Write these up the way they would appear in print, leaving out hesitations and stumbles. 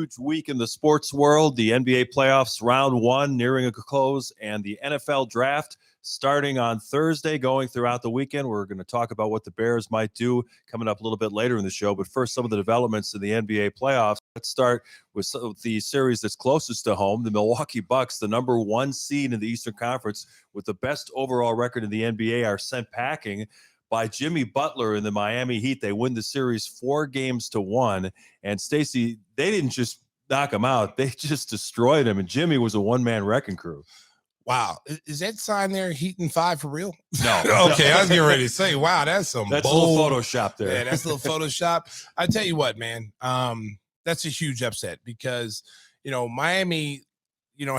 huge week in the sports world. The NBA playoffs round one nearing a close, and the NFL draft starting on Thursday, going throughout the weekend. We're going to talk about what the Bears might do coming up a little bit later in the show. But first, some of the developments in the NBA playoffs. Let's start with the series that's closest to home. The Milwaukee Bucks, the number one seed in the Eastern Conference with the best overall record in the NBA, are sent packing by Jimmy Butler and the Miami Heat. They win the series 4-1. And Stacey, they didn't just knock him out. They just destroyed him. And Jimmy was a one-man wrecking crew. Wow. Is that sign there Heat and 5 for real? No. Okay, I was getting ready to say, wow, that's a little Photoshop there. Yeah, that's a little Photoshop. I tell you what, man, that's a huge upset because, Miami,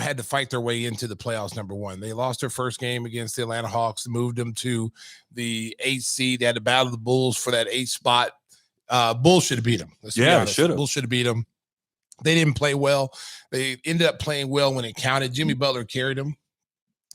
had to fight their way into the playoffs, number one. They lost their first game against the Atlanta Hawks, moved them to the 8th seed. They had to battle the Bulls for that 8th spot. Bulls should have beat them. Should have. Bulls should have beat them. They didn't play well. They ended up playing well when it counted. Jimmy Butler carried them.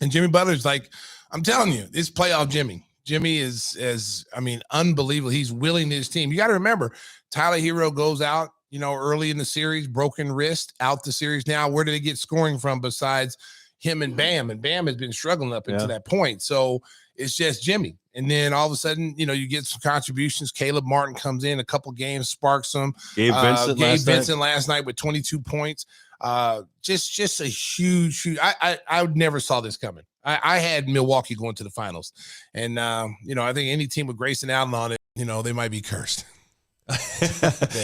And Jimmy Butler's like, I'm telling you, it's playoff Jimmy. Jimmy is unbelievable. He's willing his team. You got to remember, Tyler Hero goes out, early in the series, broken wrist, out the series. Now, where do they get scoring from besides him and Bam? And Bam has been struggling up until that point. So it's just Jimmy. And then all of a sudden, you get some contributions. Caleb Martin comes in, a couple games, sparks them. Gabe Vincent last night with 22 points. Just a huge. I never saw this coming. I had Milwaukee going to the finals. And, I think any team with Grayson Allen on it, they might be cursed.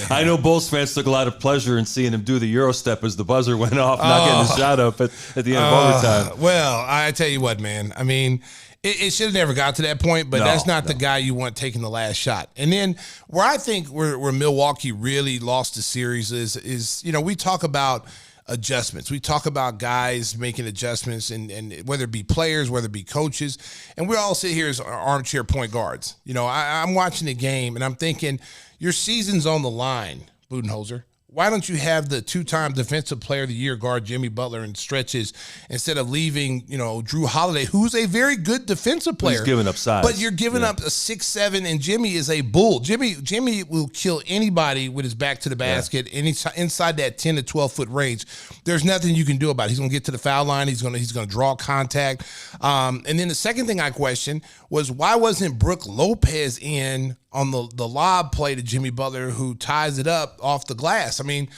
I know Bulls fans took a lot of pleasure in seeing him do the Euro step as the buzzer went off, not getting the shot up at the end of overtime. Well, I tell you what, man. I mean, it should have never got to that point, but that's not the guy you want taking the last shot. And then where I think where Milwaukee really lost the series is we talk about adjustments. We talk about guys making adjustments and whether it be players, whether it be coaches, and we all sit here as armchair point guards. I'm watching the game and I'm thinking, your season's on the line, Budenholzer. Why don't you have the two-time Defensive Player of the Year guard Jimmy Butler in stretches instead of leaving, Drew Holiday, who's a very good defensive player. He's giving up size. But you're giving up a 6'7", and Jimmy is a bull. Jimmy will kill anybody with his back to the basket inside that 10 to 12-foot range. There's nothing you can do about it. He's going to get to the foul line. He's going to draw contact. And then the second thing I questioned was, why wasn't Brook Lopez in on the lob play to Jimmy Butler, who ties it up off the glass? I mean,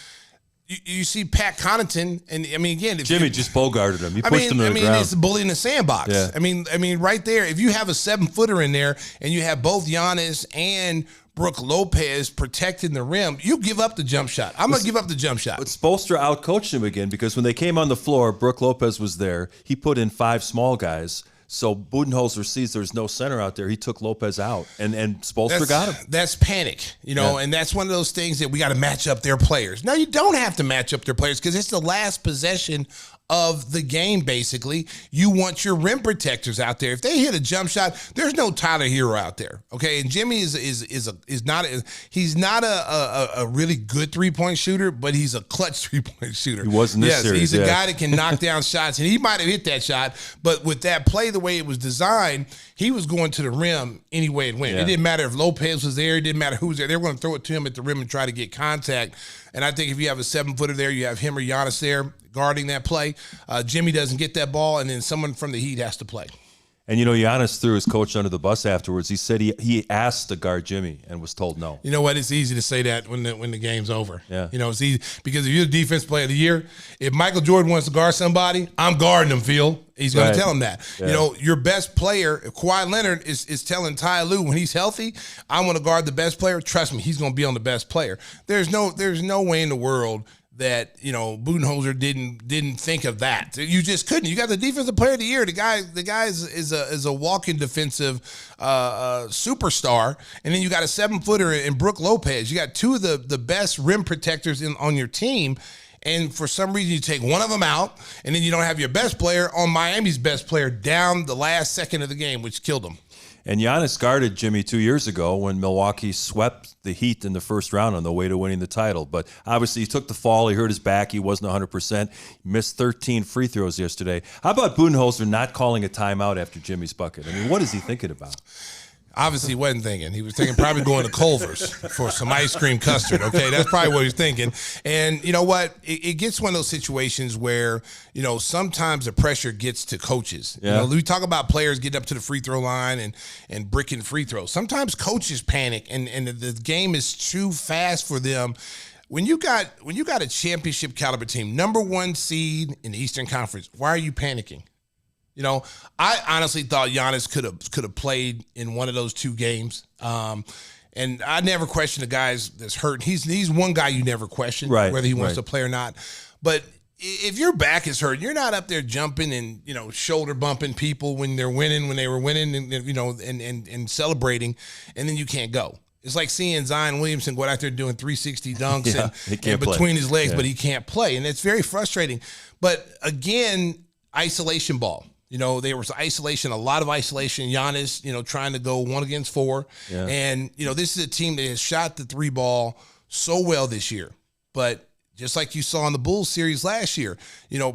you see Pat Connaughton, and again, Jimmy just bogarted him. He pushed him to the ground. It's a bully in the sandbox. Yeah. I mean, right there, if you have a 7-footer in there and you have both Giannis and Brook Lopez protecting the rim, you give up the jump shot. I'm going to give up the jump shot. But Spoelstra outcoached him again, because when they came on the floor, Brook Lopez was there. He put in 5 small guys. So Budenholzer sees there's no center out there. He took Lopez out, and Spoelstra got him. That's panic, and that's one of those things that we got to match up their players. Now, you don't have to match up their players because it's the last possession of the game, basically. You want your rim protectors out there. If they hit a jump shot, there's no Tyler Hero out there, okay? And Jimmy is not a really good three-point shooter, but he's a clutch three-point shooter. He was in this series. He's a guy that can knock down shots, and he might have hit that shot, but with that play, the way it was designed, he was going to the rim any way it went. Yeah. It didn't matter if Lopez was there. It didn't matter who was there. They were going to throw it to him at the rim and try to get contact. And I think if you have a 7-footer there, you have him or Giannis there guarding that play. Jimmy doesn't get that ball, and then someone from the Heat has to play. And, Giannis threw his coach under the bus afterwards. He said he asked to guard Jimmy and was told no. You know what? It's easy to say that when the game's over. Yeah. It's easy because if you're the defensive player of the year, if Michael Jordan wants to guard somebody, I'm guarding him, Phil. He's going to tell him that. Yeah. Your best player, Kawhi Leonard, is telling Ty Lue when he's healthy, I want to guard the best player. Trust me, he's going to be on the best player. There's no way in the world that Budenholzer didn't think of that. You just couldn't. You got the defensive player of the year. The guy is a walking defensive superstar, and then you got a 7-footer in Brook Lopez. You got two of the best rim protectors on your team. And for some reason, you take one of them out, and then you don't have your best player on Miami's best player down the last second of the game, which killed them. And Giannis guarded Jimmy 2 years ago when Milwaukee swept the Heat in the first round on the way to winning the title. But obviously, he took the fall. He hurt his back. He wasn't 100%. He missed 13 free throws yesterday. How about Budenholzer not calling a timeout after Jimmy's bucket? I mean, what is he thinking about? Obviously, he wasn't thinking. He was thinking probably going to Culver's for some ice cream custard. Okay, that's probably what he was thinking. And you know what? It gets one of those situations where, sometimes the pressure gets to coaches. Yeah. We talk about players getting up to the free throw line and bricking free throws. Sometimes coaches panic and the game is too fast for them. When you got a championship caliber team, number 1 seed in the Eastern Conference, why are you panicking? I honestly thought Giannis could have played in one of those 2 games. And I never question the guys that's hurt. He's one guy you never question, right, whether he wants to play or not. But if your back is hurt, you're not up there jumping and shoulder bumping people when they were winning, and celebrating, and then you can't go. It's like seeing Zion Williamson go out there doing 360 dunks and between his legs, but he can't play, and it's very frustrating. But again, isolation ball. There was isolation, a lot of isolation. Giannis, trying to go 1 against 4. Yeah. And, this is a team that has shot the 3 ball so well this year. But just like you saw in the Bulls series last year,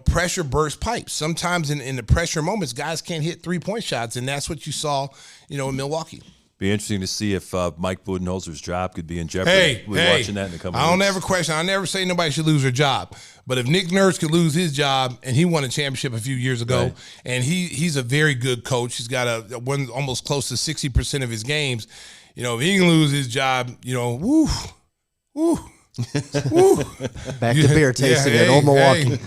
pressure bursts pipes. Sometimes in the pressure moments, guys can't hit 3-point shots, and that's what you saw, in Milwaukee. Be interesting to see if Mike Budenholzer's job could be in jeopardy. We're watching that in a couple of weeks. I never say nobody should lose their job. But if Nick Nurse could lose his job, and he won a championship a few years ago, right, and he's a very good coach. He's got one almost close to 60% of his games. If he can lose his job, woo. Back to beer tasting at Old Milwaukee.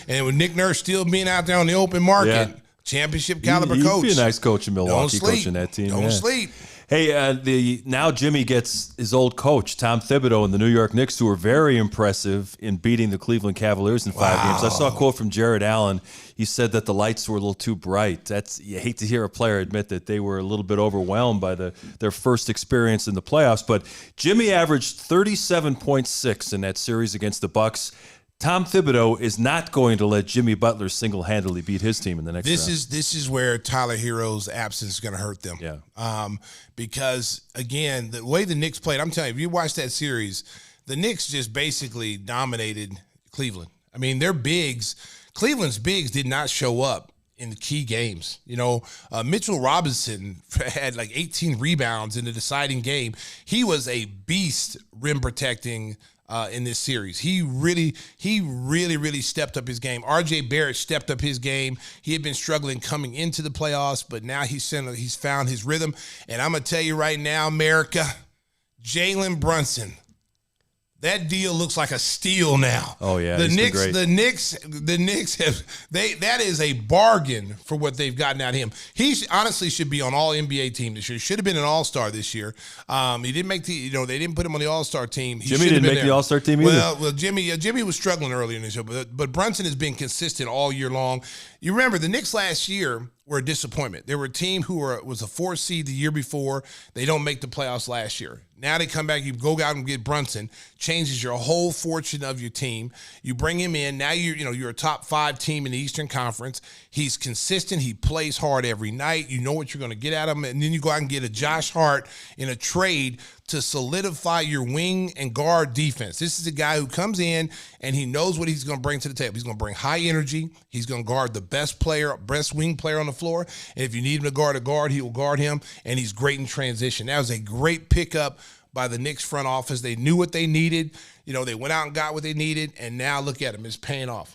And with Nick Nurse still being out there on the open market, championship caliber coach. He'd be a nice coach in Milwaukee, coaching that team. Don't sleep. Hey, now Jimmy gets his old coach, Tom Thibodeau, and the New York Knicks, who were very impressive in beating the Cleveland Cavaliers in 5 games. I saw a quote from Jared Allen. He said that the lights were a little too bright. You hate to hear a player admit that they were a little bit overwhelmed by their first experience in the playoffs. But Jimmy averaged 37.6 in that series against the Bucks. Tom Thibodeau is not going to let Jimmy Butler single-handedly beat his team in the next round. This is where Tyler Hero's absence is going to hurt them. Yeah. Because, again, the way the Knicks played, I'm telling you, if you watch that series, the Knicks just basically dominated Cleveland. I mean, Cleveland's bigs did not show up in the key games. Mitchell Robinson had like 18 rebounds in the deciding game. He was a beast rim protecting in this series. He really stepped up his game. RJ Barrett stepped up his game. He had been struggling coming into the playoffs, but now he's found his rhythm. And I'm going to tell you right now, America, Jalen Brunson, that deal looks like a steal now. Oh yeah, the Knicks that is a bargain for what they've gotten out of him. He honestly should be on all NBA team this year. Should have been an All-Star this year. He didn't make they didn't put him on the All-Star team. Jimmy didn't make the All-Star team either. Well, Jimmy was struggling earlier in the show, but Brunson has been consistent all year long. You remember the Knicks last year were a disappointment. They were a team who was a 4 seed the year before. They don't make the playoffs last year. Now they come back, you go out and get Brunson, changes your whole fortune of your team. You bring him in. Now you're a top 5 team in the Eastern Conference. He's consistent. He plays hard every night. You know what you're going to get out of him. And then you go out and get a Josh Hart in a trade to solidify your wing and guard defense. This is a guy who comes in and he knows what he's going to bring to the table. He's going to bring high energy. He's going to guard the best wing player on the floor. And if you need him to guard a guard, he will guard him. And he's great in transition. That was a great pickup by the Knicks front office. They knew what they needed. They went out and got what they needed. And now look at him. It's paying off.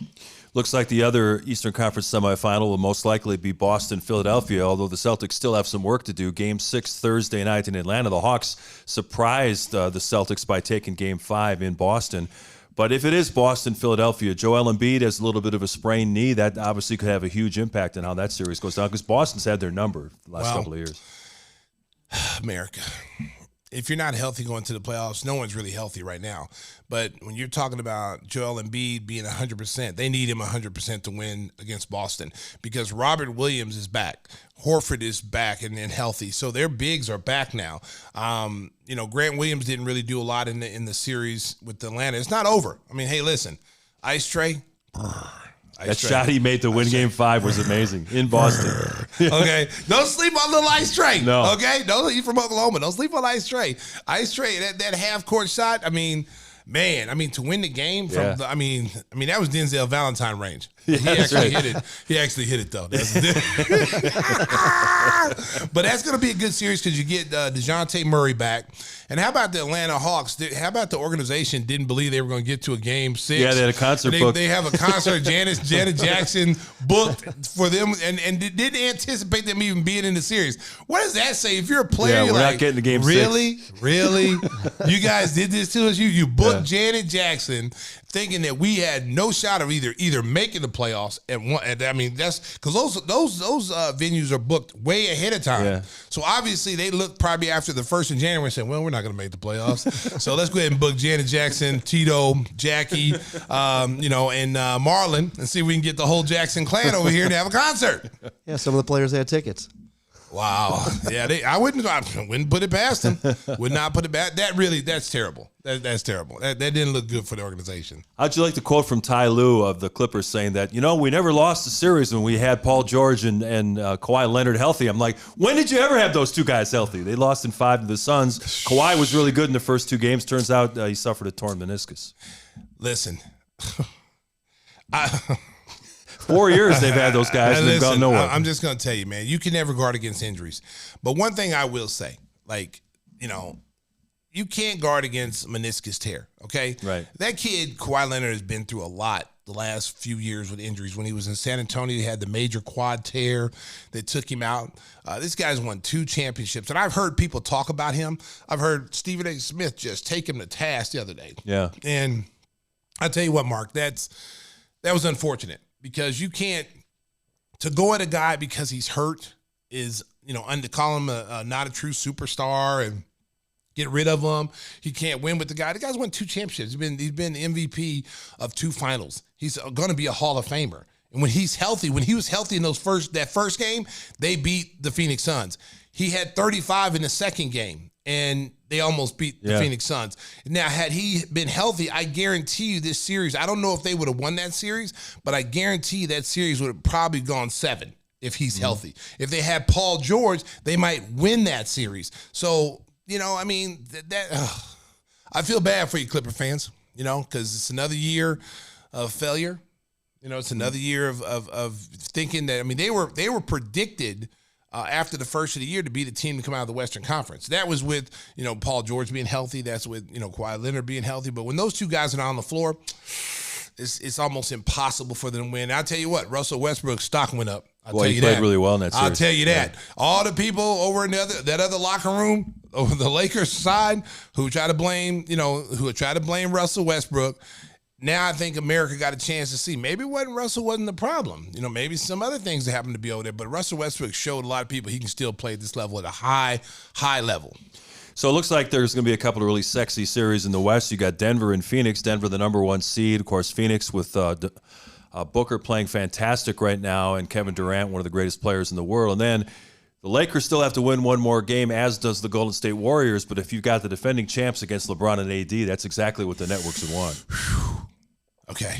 Looks like the other Eastern Conference semifinal will most likely be Boston-Philadelphia, although the Celtics still have some work to do. Game 6 Thursday night in Atlanta. The Hawks surprised the Celtics by taking Game 5 in Boston. But if it is Boston-Philadelphia, Joel Embiid has a little bit of a sprained knee. That obviously could have a huge impact on how that series goes down because Boston's had their number the last couple of years. America. If you're not healthy going to the playoffs, no one's really healthy right now. But when you're talking about Joel Embiid being 100%, they need him 100% to win against Boston because Robert Williams is back. Horford is back and healthy. So their bigs are back now. Grant Williams didn't really do a lot in the series with Atlanta. It's not over. I mean, hey, listen, Ice Tray. That shot he made to win Game 5 was amazing in Boston. Okay, don't sleep on little Ice Tray. No. Okay, you from Oklahoma. Don't sleep on Ice Tray. Ice Tray, that half court shot. I mean, to win the game from that was Denzel Valentine range. He actually hit it. He actually hit it though. But that's going to be a good series because you get DeJounte Murray back. And how about the Atlanta Hawks? How about the organization didn't believe they were going to get to a game 6? Yeah, they had a concert booked. They have a concert, Janet Jackson booked for them, and didn't anticipate them even being in the series. What does that say? If you're a player, you're we're like, not getting to game really? 6. Really? You guys did this to us? You booked Janet Jackson thinking that we had no shot of either making the playoffs and I mean that's because those venues are booked way ahead of time. Yeah. So obviously they looked probably after the 1st of January and said, well, we're not going to make the playoffs. So let's go ahead and book Janet Jackson, Tito, Jackie, and Marlon and see if we can get the whole Jackson clan over here to have a concert. Yeah, some of the players had tickets. Wow. Yeah, I wouldn't put it past them. Would not put it back. That's terrible. That's terrible. That didn't look good for the organization. How'd you like the quote from Ty Lue of the Clippers saying that, we never lost a series when we had Paul George and Kawhi Leonard healthy? I'm like, when did you ever have those two guys healthy? They lost in 5 to the Suns. Kawhi was really good in the first 2 games. Turns out he suffered a torn meniscus. Listen. 4 years they've had those guys and they've gone nowhere. I'm just going to tell you, man, you can never guard against injuries. But one thing I will say, you can't guard against meniscus tear, okay? Right. That kid, Kawhi Leonard, has been through a lot the last few years with injuries. When he was in San Antonio, he had the major quad tear that took him out. This guy's won 2 championships. And I've heard people talk about him. I've heard Stephen A. Smith just take him to task the other day. Yeah. And I tell you what, Mark, that was unfortunate. Because you can't to go at a guy because he's hurt is to call him not a true superstar and get rid of him. He can't win with the guy. The guy's won 2 championships. He's been MVP of 2 finals. He's going to be a Hall of Famer. And when he's healthy, when he was healthy in that first game, they beat the Phoenix Suns. He had 35 in the second game. And they almost beat the Phoenix Suns. Now, had he been healthy, I guarantee you this series, I don't know if they would have won that series, but I guarantee you that series would have probably gone 7 if he's healthy. If they had Paul George, they might win that series. So, I feel bad for you Clipper fans, because it's another year of failure. It's another year of thinking that, they were predicted after the first of the year to be the team to come out of the Western Conference. That was with, Paul George being healthy. That's with, Kawhi Leonard being healthy. But when those 2 guys are not on the floor, it's almost impossible for them to win. I'll tell you what, Russell Westbrook's stock went up. He played really well in that series. I'll tell you that. Yeah. All the people over in that other locker room, over the Lakers side, who try to blame Russell Westbrook, now I think America got a chance to see maybe Russell wasn't the problem. Maybe some other things that happened to be over there. But Russell Westbrook showed a lot of people he can still play at this level at a high level. So it looks like there's going to be a couple of really sexy series in the West. You got Denver and Phoenix. Denver, the number 1 seed. Of course, Phoenix with Booker playing fantastic right now and Kevin Durant, one of the greatest players in the world. And then the Lakers still have to win one more game, as does the Golden State Warriors. But if you've got the defending champs against LeBron and AD, that's exactly what the networks have won. Okay.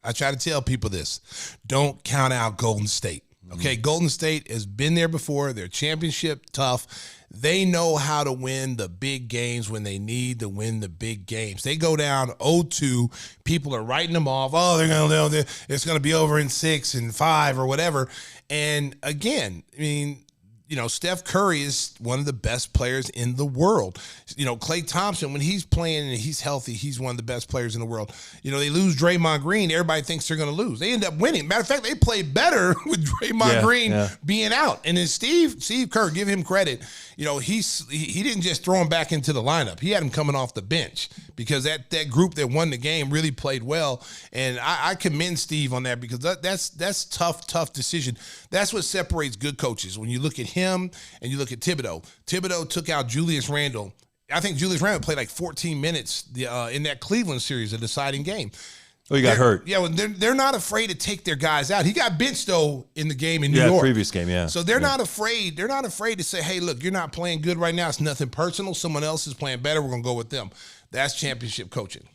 I try to tell people this. Don't count out Golden State. Okay, Golden State has been there before. They're championship tough. They know how to win the big games when they need to win the big games. They go down 0-2. People are writing them off. Oh, it's going to be over in 6 and 5 or whatever. And again, Steph Curry is one of the best players in the world. Klay Thompson, when he's playing and he's healthy, he's one of the best players in the world. They lose Draymond Green. Everybody thinks they're going to lose. They end up winning. Matter of fact, they played better with Draymond Green being out. And then Steve Kerr, give him credit. He didn't just throw him back into the lineup. He had him coming off the bench because that group that won the game really played well. And I commend Steve on that because that's tough decision. That's what separates good coaches. When you look at him and you look at Thibodeau. Thibodeau took out Julius Randle. I think Julius Randle played like 14 minutes in that Cleveland series, a deciding game. Oh, he got hurt. Yeah, well, they're not afraid to take their guys out. He got benched, though, in the game in New York. Previous game, yeah. So they're not afraid. They're not afraid to say, hey, look, you're not playing good right now. It's nothing personal. Someone else is playing better. We're going to go with them. That's championship coaching.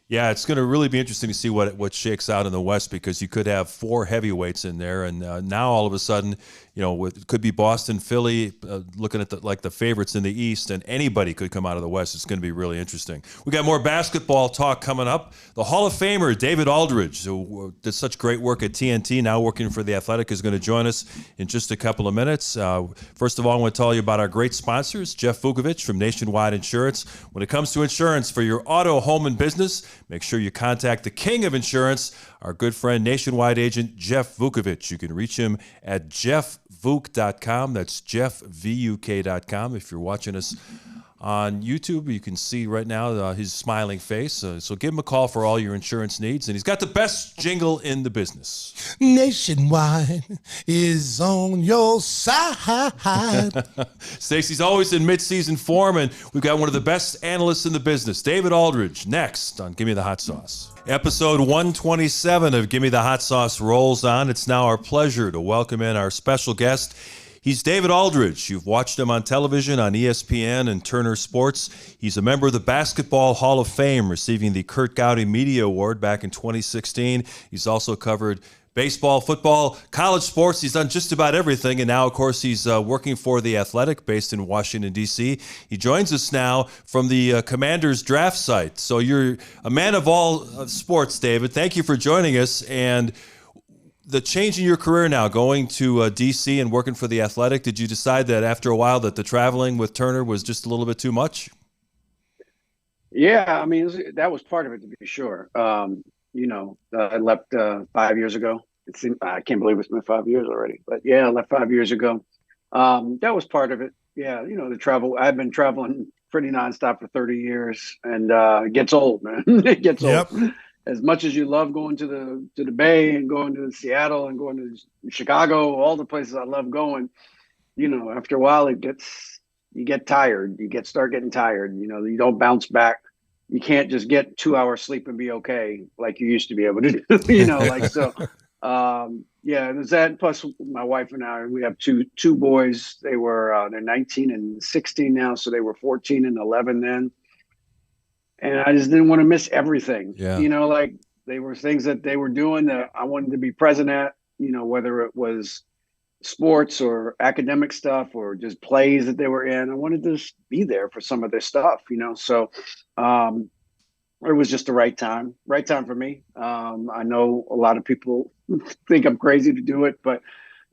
Yeah, it's going to really be interesting to see what shakes out in the West, because you could have 4 heavyweights in there, and now all of a sudden, it could be Boston, Philly, looking at the favorites in the East, and anybody could come out of the West. It's going to be really interesting. We got more basketball talk coming up. The Hall of Famer David Aldridge, who did such great work at TNT, now working for The Athletic, is going to join us in just a couple of minutes. First of all, I want to tell you about our great sponsors, Jeff Vukovic from Nationwide Insurance. When it comes to insurance for your auto, home, and business, make sure you contact the king of insurance, our good friend, Nationwide agent Jeff Vukovic. You can reach him at jeffvuk.com. That's jeffvuk.com. If you're watching us on YouTube, you can see right now his smiling face. So give him a call for all your insurance needs. And he's got the best jingle in the business. Nationwide is on your side. Stacey's always in mid-season form, and we've got one of the best analysts in the business, David Aldridge, next on Gimme the Hot Sauce. Episode 127 of Gimme the Hot Sauce rolls on. It's now our pleasure to welcome in our special guest. He's David Aldridge. You've watched him on television on ESPN and Turner Sports. He's a member of the Basketball Hall of Fame, receiving the Kurt Gowdy Media Award back in 2016. He's also covered baseball, football, college sports. He's done just about everything. And now, of course, he's working for The Athletic, based in Washington, D.C. He joins us now from the Commanders draft site. So you're a man of all sports, David. Thank you for joining us. And the change in your career now, going to D.C. and working for The Athletic, did you decide that after a while that the traveling with Turner was just a little bit too much? Yeah, I mean, that was part of it, to be sure. I left 5 years ago. I can't believe it's been 5 years already. But, yeah, I left 5 years ago. That was part of it. Yeah, the travel. I've been traveling pretty nonstop for 30 years, and it gets old, man. It gets old. As much as you love going to the Bay and going to Seattle and going to Chicago, all the places I love going, after a while you get tired. Start getting tired. You don't bounce back. You can't just get 2 hours sleep and be okay like you used to be able to do. Yeah, there's that. Plus, my wife and I, we have two boys. They're 19 and 16 now, so they were 14 and 11 then. And I just didn't want to miss everything. Yeah. They were things that they were doing that I wanted to be present at, whether it was sports or academic stuff or just plays that they were in. I wanted to just be there for some of their stuff, So it was just the right time for me. I know a lot of people think I'm crazy to do it, but,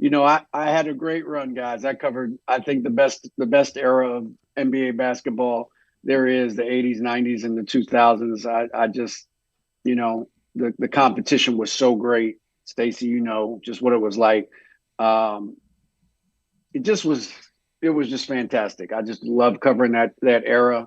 I had a great run, guys. I covered, I think, the best era of NBA basketball there is, the 80s, 90s, and the 2000s. I just, the competition was so great. Stacey, just what it was like. It was just fantastic. I just loved covering that era.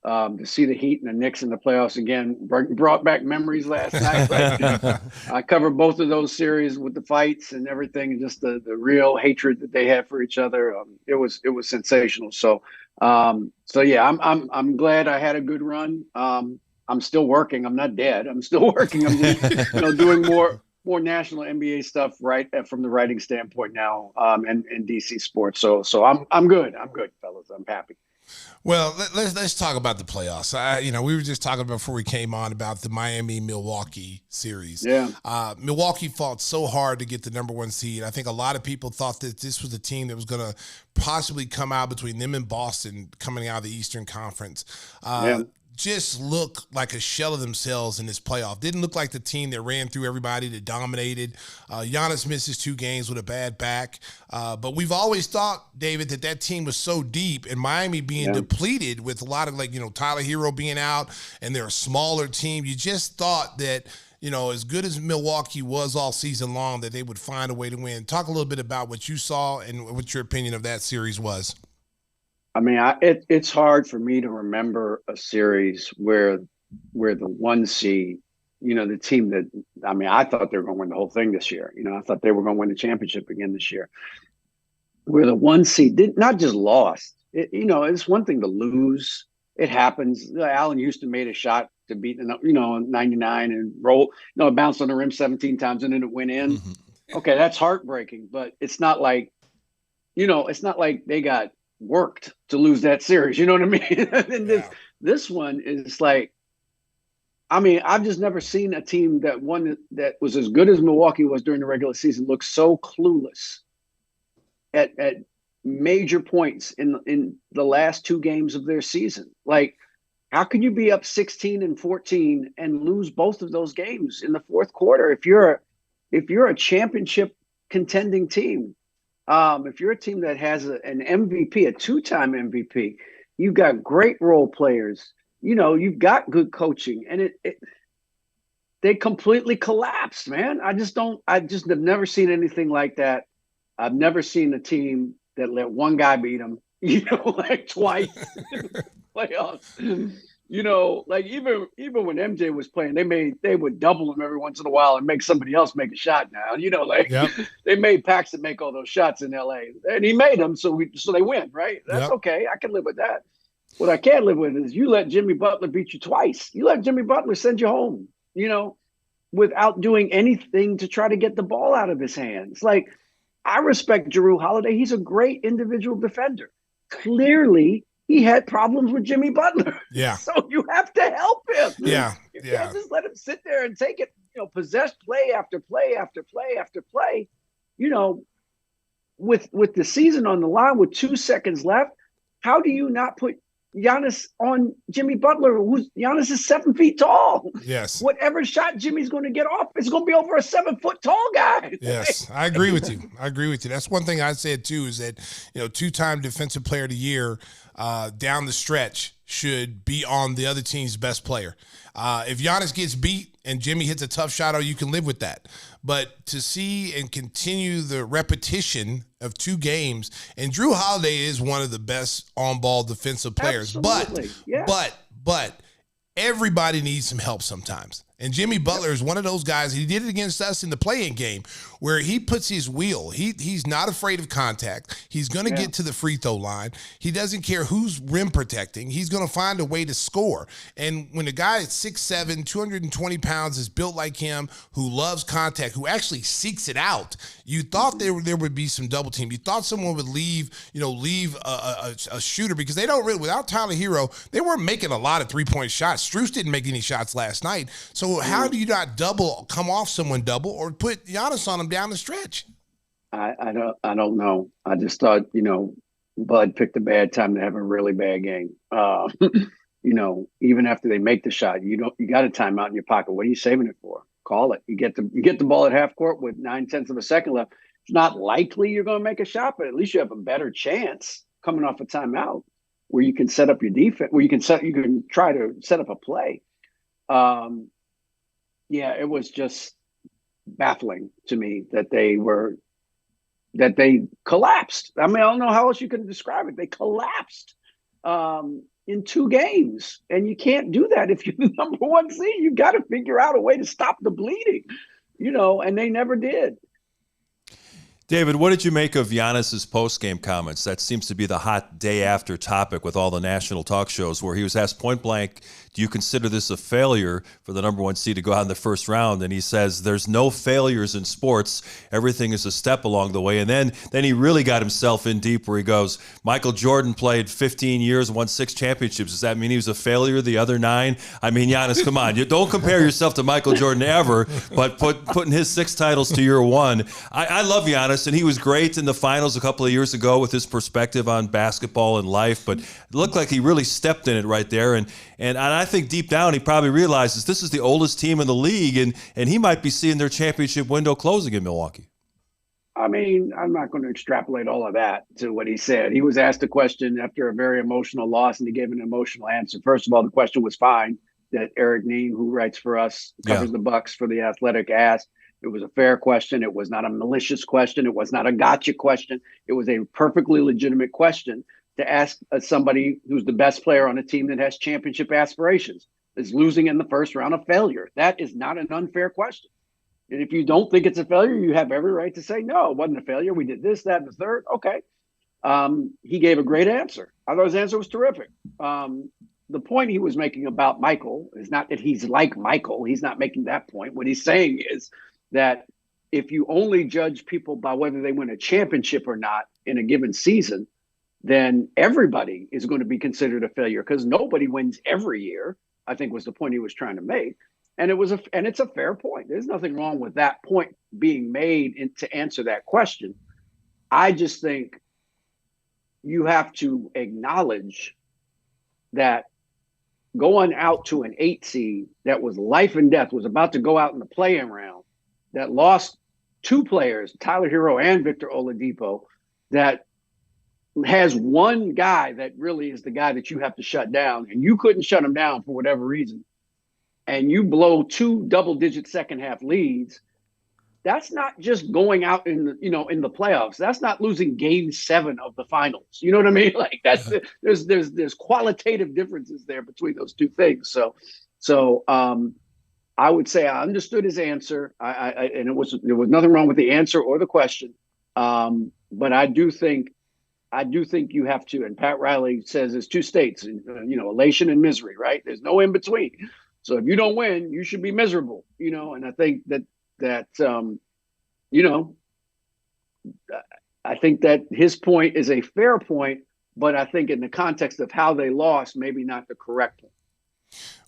To see the Heat and the Knicks in the playoffs again brought back memories last night. Right? I covered both of those series with the fights and everything, and just the real hatred that they had for each other. It was sensational. So yeah, I'm glad I had a good run. I'm still working. I'm not dead. I'm still working. I'm just, doing more national NBA stuff, right, from the writing standpoint now, and DC sports. So I'm good. I'm good, fellas. I'm happy. Well, let's talk about the playoffs. We were just talking before we came on about the Miami-Milwaukee series. Yeah. Milwaukee fought so hard to get the number 1 seed. I think a lot of people thought that this was the team that was going to possibly come out between them and Boston coming out of the Eastern Conference. Just look like a shell of themselves in this playoff. Didn't look like the team that ran through everybody, that dominated. Giannis misses 2 games with a bad back. But we've always thought, David, that team was so deep, and Miami being depleted with a lot of, Tyler Hero being out, and they're a smaller team. You just thought that, as good as Milwaukee was all season long, that they would find a way to win. Talk a little bit about what you saw and what your opinion of that series was. I mean, it's hard for me to remember a series where the 1 seed, the team that, I thought they were going to win the whole thing this year. I thought they were going to win the championship again this year. Where the 1 seed not just lost. It's one thing to lose. It happens. Allen Houston made a shot to beat, 99 and roll. It bounced on the rim 17 times and then it went in. Mm-hmm. Okay, that's heartbreaking, but it's not like, they got worked to lose that series. You know what I mean? And this one is like, I mean, I've just never seen a team that was as good as Milwaukee was during the regular season look so clueless at major points in the last 2 games of their season. Like, how can you be up 16 and 14 and lose both of those games in the fourth quarter if you're a championship contending team? If you're a team that has an MVP, a 2-time MVP, you've got great role players. You've got good coaching, and they completely collapsed, man. I just have never seen anything like that. I've never seen a team that let one guy beat them, like twice in the playoffs. Like even when MJ was playing, they would double him every once in a while and make somebody else make a shot now. Yep. They made Paxton make all those shots in LA, and he made them, so they win, right? That's okay. I can live with that. What I can't live with is you let Jimmy Butler beat you twice. You let Jimmy Butler send you home, without doing anything to try to get the ball out of his hands. Like, I respect Jrue Holiday. He's a great individual defender. Clearly, he had problems with Jimmy Butler. Yeah. So you have to help him. Yeah. You can't just let him sit there and take it, possess play after play after play after play. With the season on the line with 2 seconds left, how do you not put Giannis on Jimmy Butler, Giannis is 7 feet tall? Yes. Whatever shot Jimmy's going to get off, it's going to be over a 7-foot tall guy. Yes, I agree with you. That's one thing I said too, is that 2-time Defensive Player of the Year down the stretch should be on the other team's best player. If Giannis gets beat and Jimmy hits a tough shot, you can live with that. But to see and continue the repetition of 2 games, and Jrue Holiday is one of the best on-ball defensive players. Absolutely. But everybody needs some help sometimes. And Jimmy Butler is one of those guys. He did it against us in the play-in game where he puts his wheel. He's not afraid of contact. He's going to get to the free throw line. He doesn't care who's rim protecting. He's going to find a way to score. And when a guy at 6'7", 220 pounds is built like him, who loves contact, who actually seeks it out, you thought there would be some double team. You thought someone would leave a shooter, because they don't really, without Tyler Hero, they weren't making a lot of 3-point shots. Strus didn't make any shots last night. So how do you not come off someone double, or put Giannis on them down the stretch? I don't know. I just thought, Bud picked a bad time to have a really bad game. Even after they make the shot, you got a timeout in your pocket. What are you saving it for? Call it. You get the ball at half court with 9/10 of a second left. It's not likely you're going to make a shot, but at least you have a better chance coming off a timeout where you can set up your defense, where you can try to set up a play. It was just baffling to me that they collapsed. I mean, I don't know how else you can describe it. They collapsed in 2 games, and you can't do that if you're the number 1 seed. You got to figure out a way to stop the bleeding, and they never did. David, what did you make of Giannis's post-game comments? That seems to be the hot day after topic with all the national talk shows, where he was asked point blank, do you consider this a failure for the number 1 seed to go out in the first round? And he says, there's no failures in sports. Everything is a step along the way. And then he really got himself in deep, where he goes, Michael Jordan played 15 years, won 6 championships. Does that mean he was a failure the other 9? I mean, Giannis, come on. You don't compare yourself to Michael Jordan ever, but putting his 6 titles to your 1. I love Giannis, and he was great in the finals a couple of years ago with his perspective on basketball and life, but it looked like he really stepped in it right there. And I think deep down he probably realizes this is the oldest team in the league, and he might be seeing their championship window closing in Milwaukee. I mean, I'm not going to extrapolate all of that to what he said. He was asked a question after a very emotional loss, and he gave an emotional answer. First of all, the question was fine that Eric Neem, who writes for us, covers the Bucks for The Athletic, asked. It was a fair question. It was not a malicious question. It was not a gotcha question. It was a perfectly legitimate question to ask somebody who's the best player on a team that has championship aspirations. Is losing in the first round a failure? That is not an unfair question. And if you don't think it's a failure, you have every right to say, no, it wasn't a failure. We did this, that, and the third. Okay. He gave a great answer. I thought his answer was terrific. The point he was making about Michael is not that he's like Michael. He's not making that point. What he's saying is that if you only judge people by whether they win a championship or not in a given season, then everybody is going to be considered a failure, because nobody wins every year. I think was the point he was trying to make. And it's a fair point. There's nothing wrong with that point being made to answer that question. I just think you have to acknowledge that going out to an 8 seed that was life and death, was about to go out in the play-in round, that lost 2 players, Tyler Hero and Victor Oladipo, that has one guy that really is the guy that you have to shut down, and you couldn't shut him down for whatever reason, and you blow 2 double-digit second-half leads. That's not just going out in the playoffs. That's not losing game 7 of the finals. You know what I mean? Like there's qualitative differences there between those two things. So I would say I understood his answer. And there was nothing wrong with the answer or the question. But I do think you have to, and Pat Riley says there's 2 states, elation and misery, right? There's no in between. So if you don't win, you should be miserable, and I think that I think that his point is a fair point, but I think in the context of how they lost, maybe not the correct one.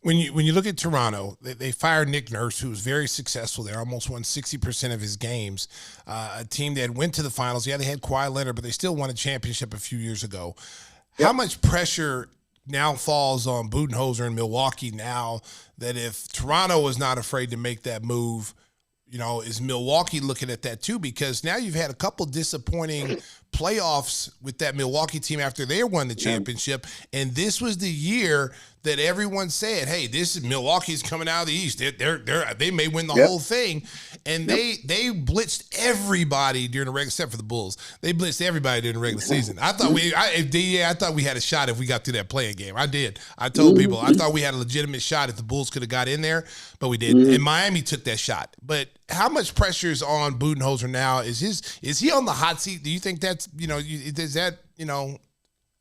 When you look at Toronto, they fired Nick Nurse, who was very successful there, almost won 60% of his games. A team that went to the finals. Yeah, they had Kawhi Leonard, but they still won a championship a few years ago. Yep. How much pressure now falls on Budenholzer in Milwaukee now that if Toronto is not afraid to make that move, is Milwaukee looking at that too? Because now you've had a couple disappointing playoffs with that Milwaukee team after they won the championship. And this was the year that everyone said, hey, this is Milwaukee's coming out of the East. They may win the whole thing. And they blitzed everybody during the regular, except for the Bulls. They blitzed everybody during the regular season. I thought we had a shot if we got through that playing game. I did. I told people I thought we had a legitimate shot if the Bulls could have got in there, but we didn't. And Miami took that shot. But how much pressure is on Budenholzer now? Is he on the hot seat? Do you think that's is that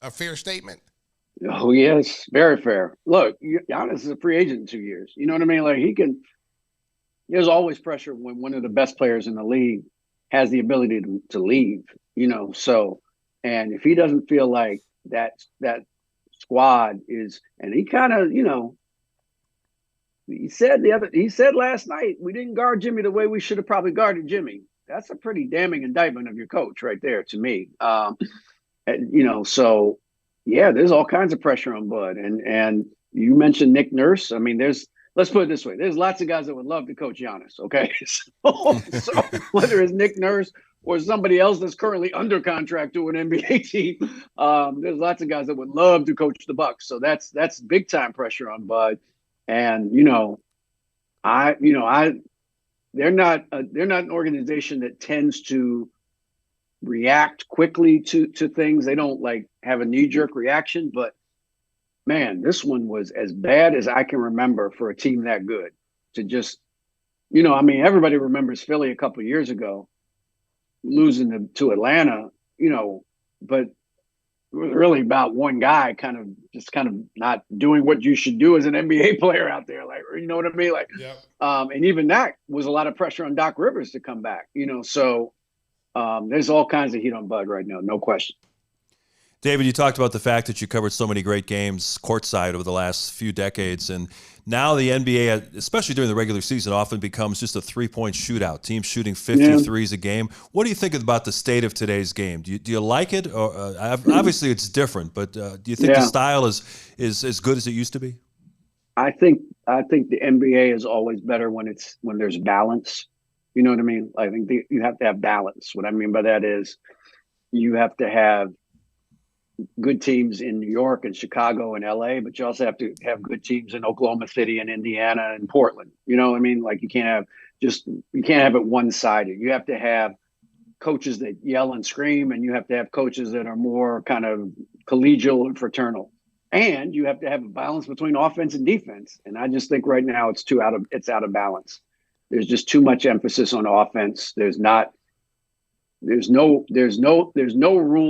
a fair statement? Oh yes, very fair. Look, Giannis is a free agent in 2 years. You know what I mean? Like there's always pressure when one of the best players in the league has the ability to leave. So, and if he doesn't feel like that squad is, and he kind of, he said last night, we didn't guard Jimmy the way we should have probably guarded Jimmy. That's a pretty damning indictment of your coach right there to me. So yeah, there's all kinds of pressure on Bud. And you mentioned Nick Nurse. I mean, let's put it this way. There's lots of guys that would love to coach Giannis. Okay. So whether it's Nick Nurse or somebody else that's currently under contract to an NBA team, there's lots of guys that would love to coach the Bucks. So that's big time pressure on Bud. And, they're not an organization that tends to react quickly to things. They don't like have a knee-jerk reaction, but man, this one was as bad as I can remember for a team that good to just, everybody remembers Philly a couple of years ago losing to Atlanta, but it was really about one guy kind of not doing what you should do as an NBA player out there. Like, you know what I mean? Like, and even that was a lot of pressure on Doc Rivers to come back, so there's all kinds of heat on Bud right now, no question. David, you talked about the fact that you covered so many great games courtside over the last few decades, and now the NBA, especially during the regular season, often becomes just a three-point shootout. Teams shooting 53s a game. What do you think about the state of today's game? Do you like it? Or obviously it's different, but do you think the style is as good as it used to be? I think the NBA is always better when there's balance. You know what I mean? I think you have to have balance. What I mean by that is you have to have good teams in New York and Chicago and LA, but you also have to have good teams in Oklahoma City and Indiana and Portland. You know what I mean? Like you can't have it one-sided. You have to have coaches that yell and scream, and you have to have coaches that are more kind of collegial and fraternal. And you have to have a balance between offense and defense. And I just think right now it's out of balance. There's just too much emphasis on offense. There's no rule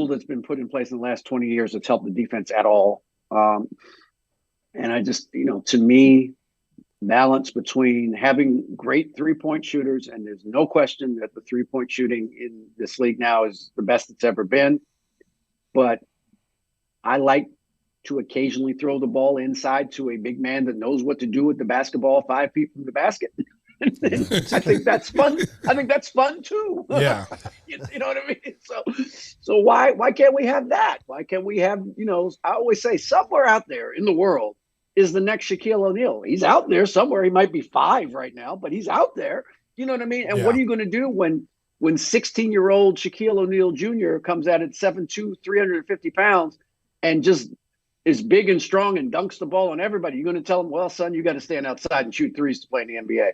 that's been put in place in the last 20 years that's helped the defense at all. And I just, to me, balance between having great three-point shooters, and there's no question that the three-point shooting in this league now is the best it's ever been. But I like to occasionally throw the ball inside to a big man that knows what to do with the basketball 5 feet from the basket. I think that's fun. I think that's fun too. Yeah. You know what I mean? So why can't we have that? Why can't we have, I always say somewhere out there in the world is the next Shaquille O'Neal. He's out there somewhere. He might be 5 right now, but he's out there. You know what I mean? And what are you going to do when 16-year-old Shaquille O'Neal Jr. comes out at 7'2", 350 pounds and just is big and strong and dunks the ball on everybody? You're going to tell him, well, son, you got to stand outside and shoot threes to play in the NBA.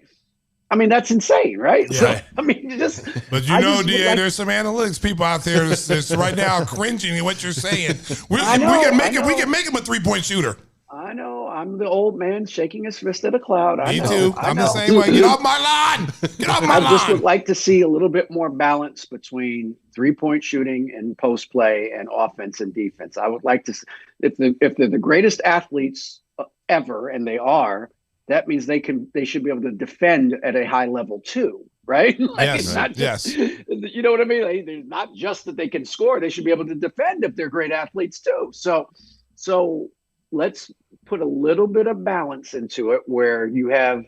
I mean, that's insane, right? Yeah. So, I mean, But DA, there's some analytics people out there that's right now cringing at what you're saying. We can make him a 3-point shooter. I know. I'm the old man shaking his fist at a cloud. Me too. I'm the same way. Get off my line. Get off my line. I just would like to see a little bit more balance between 3-point shooting and post play and offense and defense. I would like to, if they're the greatest athletes ever, and they are, that means they should be able to defend at a high level too, right? Yes. You know what I mean? They're not just that they can score; they should be able to defend if they're great athletes too. So let's put a little bit of balance into it, where you have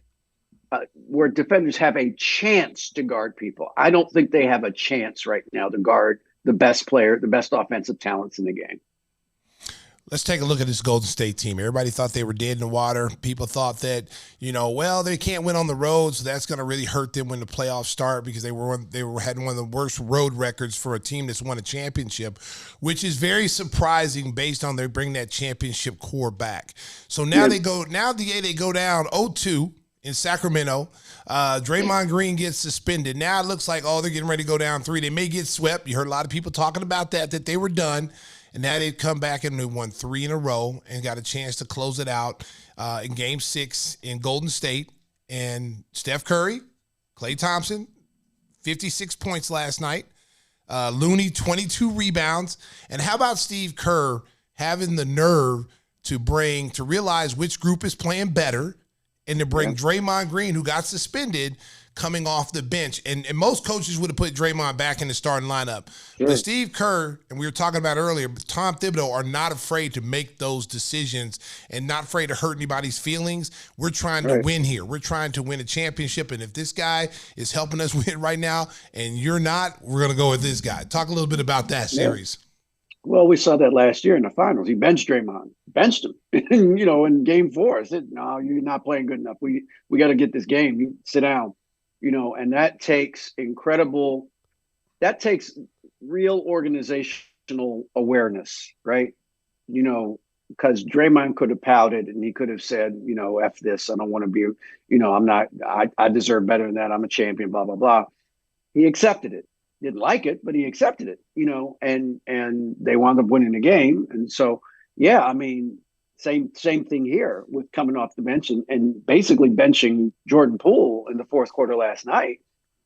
where defenders have a chance to guard people. I don't think they have a chance right now to guard the best player, the best offensive talents in the game. Let's take a look at this Golden State team. Everybody thought they were dead in the water. People thought that, well, they can't win on the road, so that's going to really hurt them when the playoffs start, because they had one of the worst road records for a team that's won a championship, which is very surprising based on they bring that championship core back. So now they go down 0-2 in Sacramento. Draymond Green gets suspended. Now it looks like, they're getting ready to go down 3. They may get swept. You heard a lot of people talking about that they were done. And now they've come back and they won 3 in a row and got a chance to close it out in Game 6 in Golden State. And Steph Curry, Klay Thompson, 56 points last night. Looney, 22 rebounds. And how about Steve Kerr having the nerve to realize which group is playing better, and to bring Draymond Green, who got suspended, coming off the bench. And most coaches would have put Draymond back in the starting lineup. Sure. But Steve Kerr, and we were talking about earlier, Tom Thibodeau are not afraid to make those decisions and not afraid to hurt anybody's feelings. We're trying to win here. We're trying to win a championship. And if this guy is helping us win right now and you're not, we're going to go with this guy. Talk a little bit about that series. Well, we saw that last year in the finals. He benched Draymond, benched him, in Game 4. I said, no, you're not playing good enough. We got to get this game. You sit down. And that takes real organizational awareness, right? Because Draymond could have pouted and he could have said, F this, I don't want to be, I deserve better than that. I'm a champion, blah, blah, blah. He accepted it. Didn't like it, but he accepted it, and they wound up winning the game. And so, same thing here with coming off the bench and basically benching Jordan Poole in the fourth quarter last night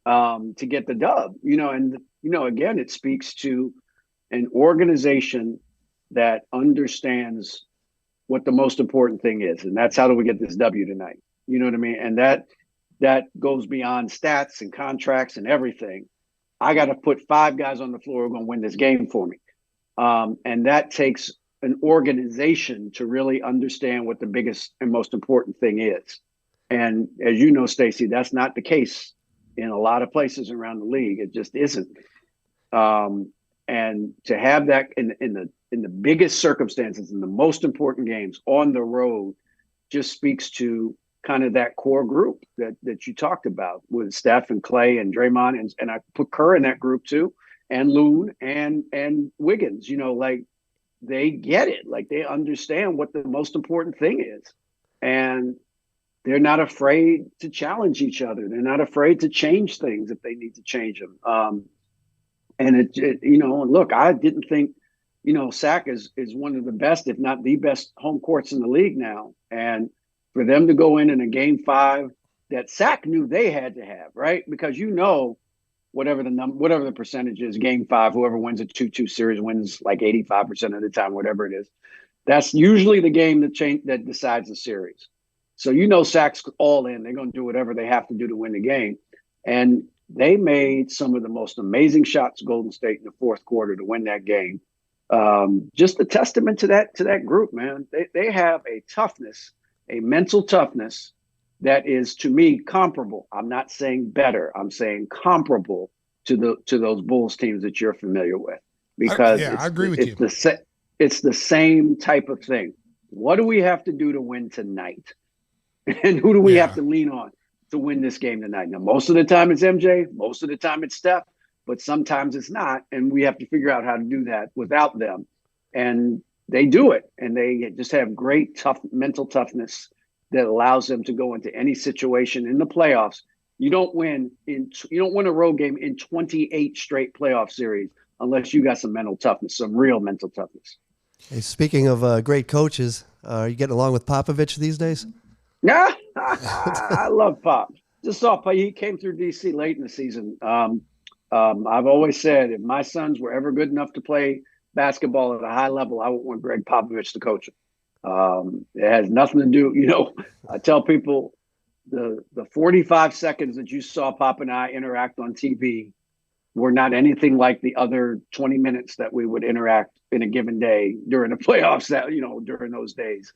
to get the dub, again, it speaks to an organization that understands what the most important thing is. And that's, how do we get this W tonight? You know what I mean? And that goes beyond stats and contracts and everything. I got to put 5 guys on the floor who are going to win this game for me. And that takes an organization to really understand what the biggest and most important thing is. And as you know, Stacey, that's not the case in a lot of places around the league. It just isn't. And to have that in the biggest circumstances, in the most important games on the road, just speaks to kind of that core group that you talked about with Steph and Klay and Draymond, and I put Kerr in that group too, and Loon and Wiggins. They get it. They understand what the most important thing is. And they're not afraid to challenge each other. They're not afraid to change things if they need to change them. And look, I didn't think, SAC is one of the best, if not the best home courts in the league now. And for them to go in a Game 5 that SAC knew they had to have, right? Because whatever the percentage is, Game 5, whoever wins a 2-2 series wins like 85% of the time, whatever it is. That's usually the game that decides the series. So SAC's all in. They're going to do whatever they have to do to win the game. And they made some of the most amazing shots, Golden State, in the fourth quarter to win that game. just a testament to that group, man. They have a toughness, a mental toughness that is, to me, comparable. I'm not saying better. I'm saying comparable to those Bulls teams that you're familiar with, because I agree with you. It's the same type of thing. What do we have to do to win tonight? And who do we have to lean on to win this game tonight? Now, most of the time it's MJ, most of the time it's Steph, but sometimes it's not. And we have to figure out how to do that without them. And they do it. And they just have great mental toughness that allows them to go into any situation in the playoffs. You don't win a road game in 28 straight playoff series unless you got some mental toughness, some real mental toughness. Hey, speaking of great coaches, are you getting along with Popovich these days? Yeah, I love Pop. Just saw Pop. He came through DC late in the season. I've always said if my sons were ever good enough to play basketball at a high level, I would want Greg Popovich to coach them. It has nothing to do, I tell people the 45 seconds that you saw Pop and I interact on TV were not anything like the other 20 minutes that we would interact in a given day during the playoffs, during those days.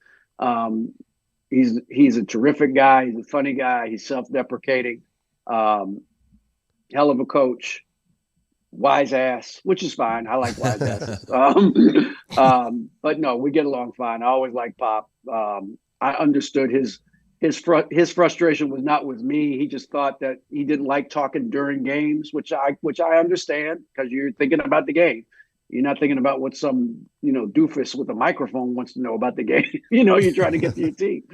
He's a terrific guy. He's a funny guy. He's self-deprecating. Hell of a coach. Wise ass, which is fine. I like wise asses. But no, we get along fine. I always like Pop. I understood his frustration was not with me. He just thought that he didn't like talking during games, which I understand, because you're thinking about the game. You're not thinking about what some, doofus with a microphone wants to know about the game. You're trying to get to your team.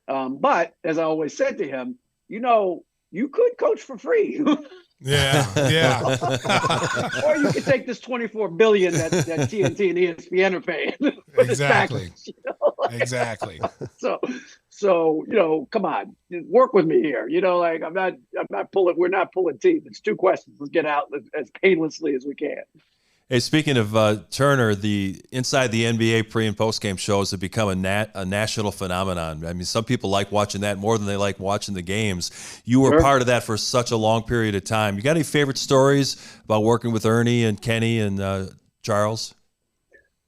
But as I always said to him, you could coach for free. Yeah. Or you could take this $24 billion that TNT and ESPN are paying. Exactly. Exactly. So come on, work with me here. I'm not pulling. We're not pulling teeth. It's two questions. Let's get out as painlessly as we can. Hey, speaking of Turner, the Inside the NBA pre- and post-game shows have become a national phenomenon. I mean, some people like watching that more than they like watching the games. You were part of that for such a long period of time. You got any favorite stories about working with Ernie and Kenny and Charles?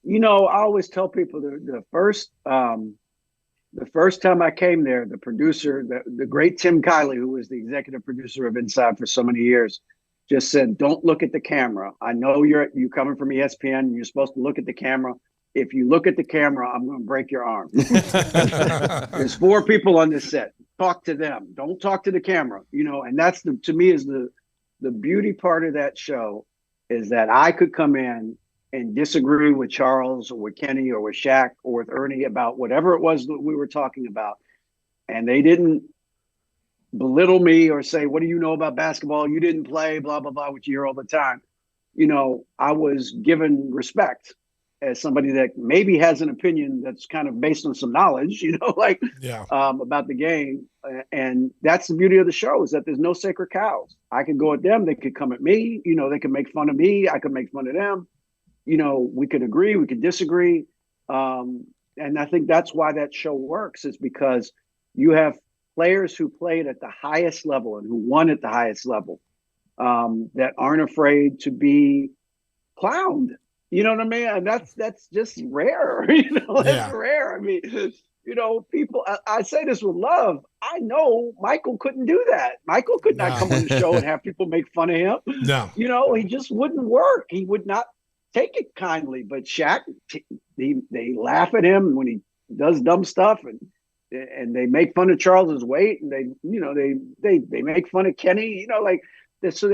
I always tell people the first time I came there, the producer, the great Tim Kiley, who was the executive producer of Inside for so many years, just said, don't look at the camera. I know you're coming from ESPN. You're supposed to look at the camera. If you look at the camera, I'm going to break your arm. There's 4 people on this set. Talk to them. Don't talk to the camera. And that's to me is the beauty part of that show, is that I could come in and disagree with Charles or with Kenny or with Shaq or with Ernie about whatever it was that we were talking about. And they didn't belittle me or say, what do you know about basketball? You didn't play, blah, blah, blah, which you hear all the time. I was given respect as somebody that maybe has an opinion that's kind of based on some knowledge, about the game. And that's the beauty of the show, is that there's no sacred cows. I could go at them. They could come at me. They could make fun of me. I could make fun of them. We could agree. We could disagree. And I think that's why that show works, is because you have players who played at the highest level and who won at the highest level that aren't afraid to be clowned. You know what I mean? And that's just rare. That's rare. I mean, people, I say this with love. I know Michael couldn't do that. Michael could not come on the show and have people make fun of him. No. He just wouldn't work. He would not take it kindly. But Shaq, they laugh at him when he does dumb stuff, and they make fun of Charles's weight, and they make fun of Kenny, so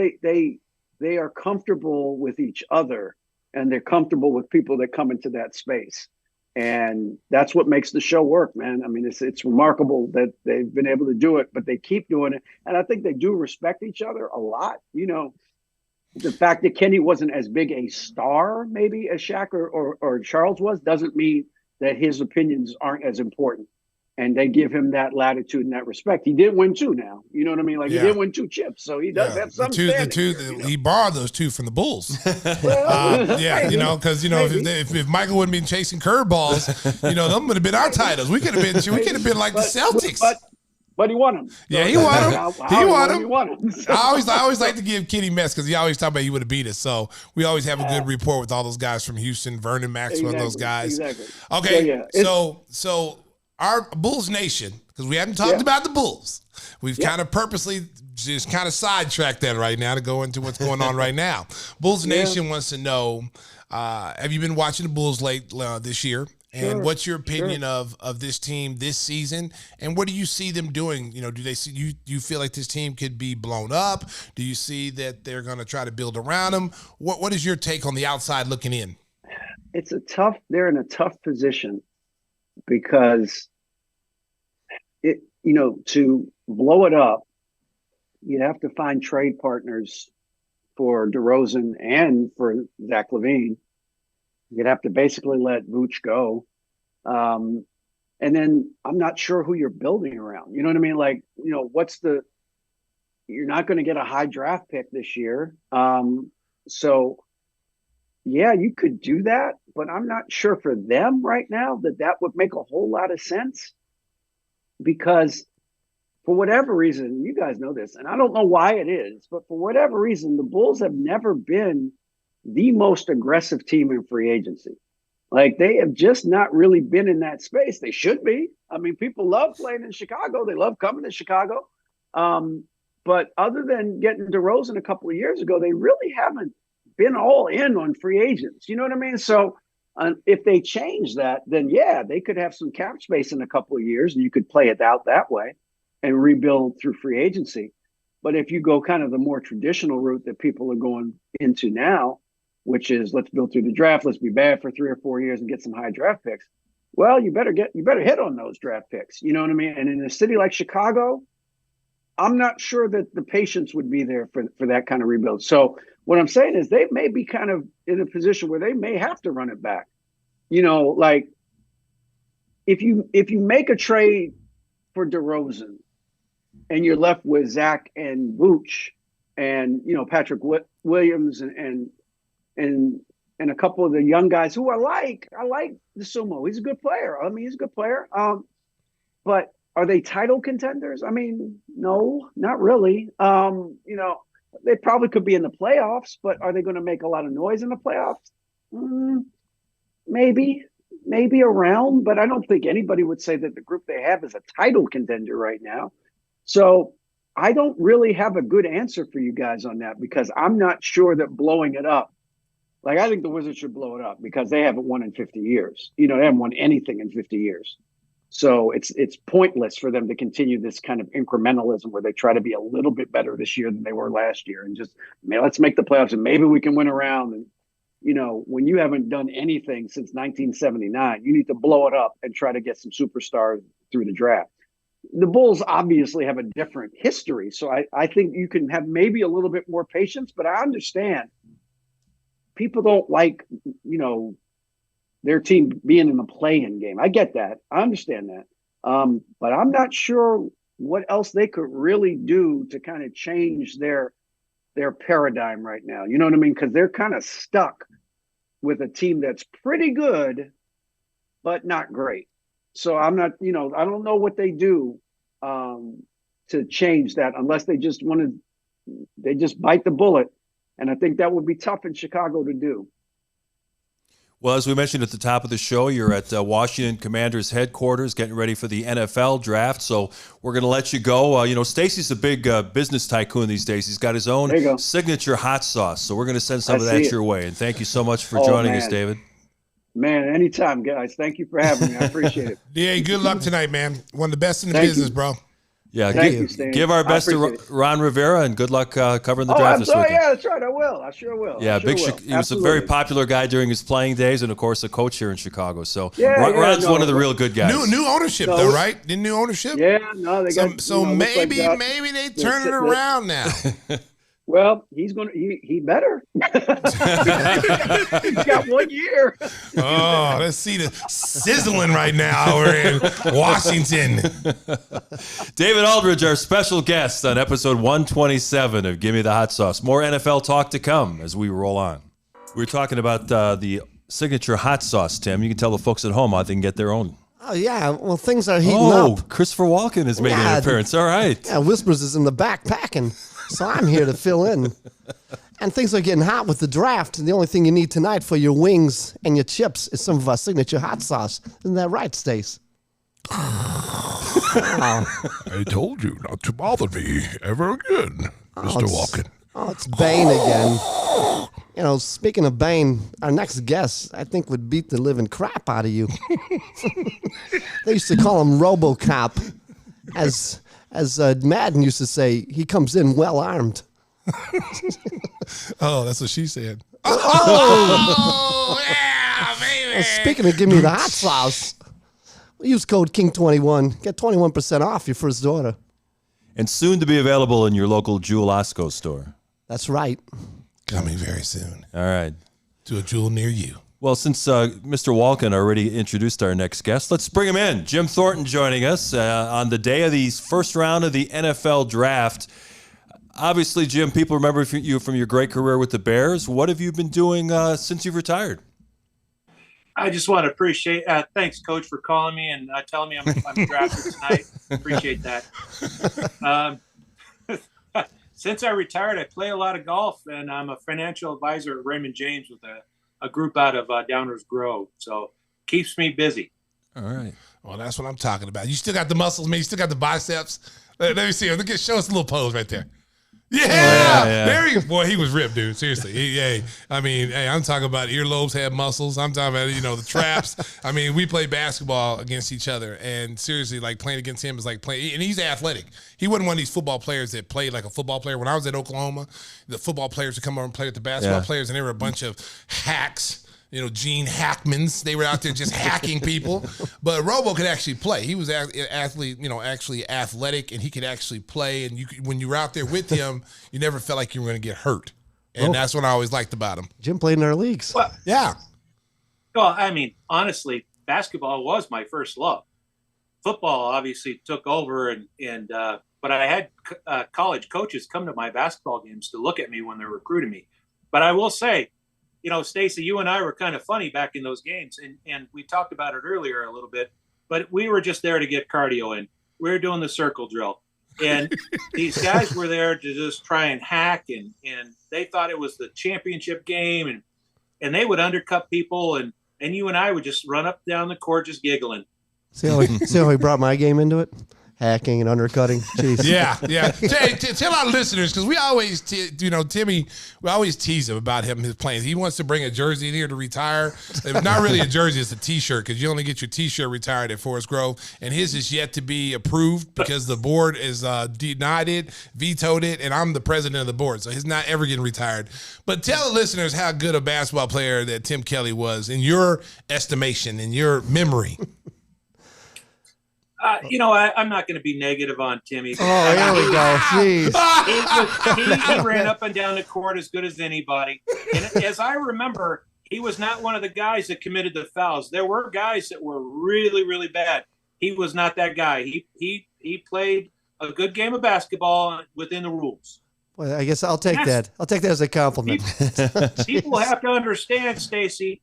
they are comfortable with each other, and they're comfortable with people that come into that space. And that's what makes the show work, man. I mean, it's remarkable that they've been able to do it, but they keep doing it. And I think they do respect each other a lot. The fact that Kenny wasn't as big a star maybe as Shaq or Charles was doesn't mean that his opinions aren't as important. And they give him that latitude and that respect. He did win 2 now. You know what I mean? He did win 2 chips. So he does have some standing. He borrowed those 2 from the Bulls. Because, if Michael wouldn't been chasing curveballs, them would have been our titles. We could have been like the Celtics. but he won them. Yeah, he won them. He won them. He won them. So. I always like to give Kenny mess because he always talk about he would have beat us. So we always have a good rapport with all those guys from Houston, Vernon Maxwell, those guys. Exactly. Okay, so our Bulls Nation, because we haven't talked about the Bulls. We've kind of purposely just kind of sidetracked that right now to go into what's going on right now. Bulls Nation wants to know, have you been watching the Bulls late this year? And what's your opinion of this team this season? And what do you see them doing? You know, do you feel like this team could be blown up? Do you see that they're going to try to build around them? What is your take on the outside looking in? They're in a tough position because to blow it up, you'd have to find trade partners for DeRozan and for Zach LaVine. You'd have to basically let Vooch go. And then I'm not sure who you're building around. You know what I mean? Like, you're not going to get a high draft pick this year. So yeah, you could do that, but I'm not sure for them right now that would make a whole lot of sense, because for whatever reason, you guys know this, and I don't know why it is, but for whatever reason, the Bulls have never been the most aggressive team in free agency. Like, they have just not really been in that space. They should be. I mean, people love playing in Chicago. They love coming to Chicago. But other than getting DeRozan a couple of years ago, they really haven't been all in on free agents. You know what I mean? So if they change that, then yeah, they could have some cap space in a couple of years and you could play it out that way and rebuild through free agency. But if you go kind of the more traditional route that people are going into now, which is let's build through the draft, let's be bad for 3 or 4 years and get some high draft picks. Well, you better hit on those draft picks. You know what I mean? And in a city like Chicago, I'm not sure that the patience would be there for that kind of rebuild. So what I'm saying is they may be kind of in a position where they may have to run it back. You know, like if you make a trade for DeRozan and you're left with Zach and Vooch and, Patrick Williams and a couple of the young guys who I like the Sumo. He's a good player. I mean, he's a good player. But are they title contenders? I mean, no, not really. They probably could be in the playoffs, but are they going to make a lot of noise in the playoffs? Maybe around, but I don't think anybody would say that the group they have is a title contender right now. So I don't really have a good answer for you guys on that, because I'm not sure that blowing it up, like, I think the Wizards should blow it up because they haven't won in 50 years. They haven't won anything in 50 years. So it's pointless for them to continue this kind of incrementalism where they try to be a little bit better this year than they were last year and just, let's make the playoffs and maybe we can win a round. And, when you haven't done anything since 1979, you need to blow it up and try to get some superstars through the draft. The Bulls obviously have a different history. So I think you can have maybe a little bit more patience, but I understand people don't like, their team being in the play-in game. I get that. I understand that. But I'm not sure what else they could really do to kind of change their paradigm right now. You know what I mean? Because they're kind of stuck with a team that's pretty good, but not great. So I'm not, I don't know what they do to change that unless they just bite the bullet. And I think that would be tough in Chicago to do. Well, as we mentioned at the top of the show, you're at Washington Commanders headquarters getting ready for the NFL draft. So we're going to let you go. Stacey's a big business tycoon these days. He's got his own signature hot sauce. So we're going to send some of that your way. And thank you so much for joining us, David. Man, anytime, guys. Thank you for having me. I appreciate it. Yeah, good luck tonight, man. One of the best in the business, bro. Yeah, give our best to Ron Rivera, and good luck covering the draft this weekend. Yeah, that's right. I will. I sure will. Yeah, he was a very popular guy during his playing days, and of course, a coach here in Chicago. So Ron's one of the real good guys. New ownership, though, right? Didn't new ownership? Yeah, no, they got. So maybe they turn it around now. Well, he better. He's got 1 year. Oh, let's see the sizzling right now. We're in Washington. David Aldridge, our special guest on episode 127 of Gimme the Hot Sauce. More NFL talk to come as we roll on. We were talking about the signature hot sauce, Tim. You can tell the folks at home how they can get their own. Oh, yeah. Well, things are heating up. Christopher Walken is making an appearance. All right. Yeah, Whispers is in the back packing, so I'm here to fill in. And things are getting hot with the draft. And the only thing you need tonight for your wings and your chips is some of our signature hot sauce. Isn't that right, Stace? I told you not to bother me ever again, Mr. Walken. Oh, it's Bane again. You know, speaking of Bane, our next guest, I think, would beat the living crap out of you. They used to call him RoboCop. As Madden used to say, he comes in well armed. Oh, that's what she said. Oh, yeah, baby. Well, speaking of Give Me the Hot Sauce, use code KING21. Get 21% off your first order. And soon to be available in your local Jewel Osco store. That's right. Coming very soon. All right. To a Jewel near you. Well, since Mr. Walken already introduced our next guest, let's bring him in. Jim Thornton joining us on the day of the first round of the NFL draft. Obviously, Jim, people remember you from your great career with the Bears. What have you been doing since you've retired? I just want to appreciate. Thanks, Coach, for calling me and telling me I'm drafted tonight. Appreciate that. Since I retired, I play a lot of golf, and I'm a financial advisor at Raymond James with a group out of Downers Grove. So keeps me busy. All right. Well, that's what I'm talking about. You still got the muscles, man. You still got the biceps. Let me see. Show us a little pose right there. Yeah. There he, boy, he was ripped, dude. Seriously. I'm talking about earlobes had muscles. I'm talking about, the traps. I mean, we play basketball against each other, and seriously, like playing against him is like playing. And he's athletic. He wasn't one of these football players that played like a football player. When I was at Oklahoma, the football players would come over and play with the basketball players, and they were a bunch of hacks. Gene Hackmans. They were out there just hacking people. But Robo could actually play. He was actually athletic, and he could actually play. And when you were out there with him, you never felt like you were going to get hurt. And that's what I always liked about him. Jim played in our leagues. Well, yeah. Well, I mean, honestly, basketball was my first love. Football obviously took over, but I had college coaches come to my basketball games to look at me when they're recruiting me. But I will say, Stacey, you and I were kind of funny back in those games, and we talked about it earlier a little bit, but we were just there to get cardio in. We were doing the circle drill, and these guys were there to just try and hack, and they thought it was the championship game, and they would undercut people, and you and I would just run up down the court just giggling. See how he brought my game into it? Hacking and undercutting. Jeez. Yeah. Tell our listeners, because we always, Timmy, we always tease him about his plans. He wants to bring a jersey in here to retire. It's not really a jersey, it's a T-shirt, because you only get your T-shirt retired at Forest Grove, and his is yet to be approved because the board is denied it, vetoed it, and I'm the president of the board, so he's not ever getting retired. But tell the listeners how good a basketball player that Tim Kelley was in your estimation, in your memory. I'm not going to be negative on Timmy. Oh, here we go. Jeez. He ran up and down the court as good as anybody. And as I remember, he was not one of the guys that committed the fouls. There were guys that were really, really bad. He was not that guy. He played a good game of basketball within the rules. Well, I guess I'll take that. I'll take that as a compliment. People have to understand, Stacey,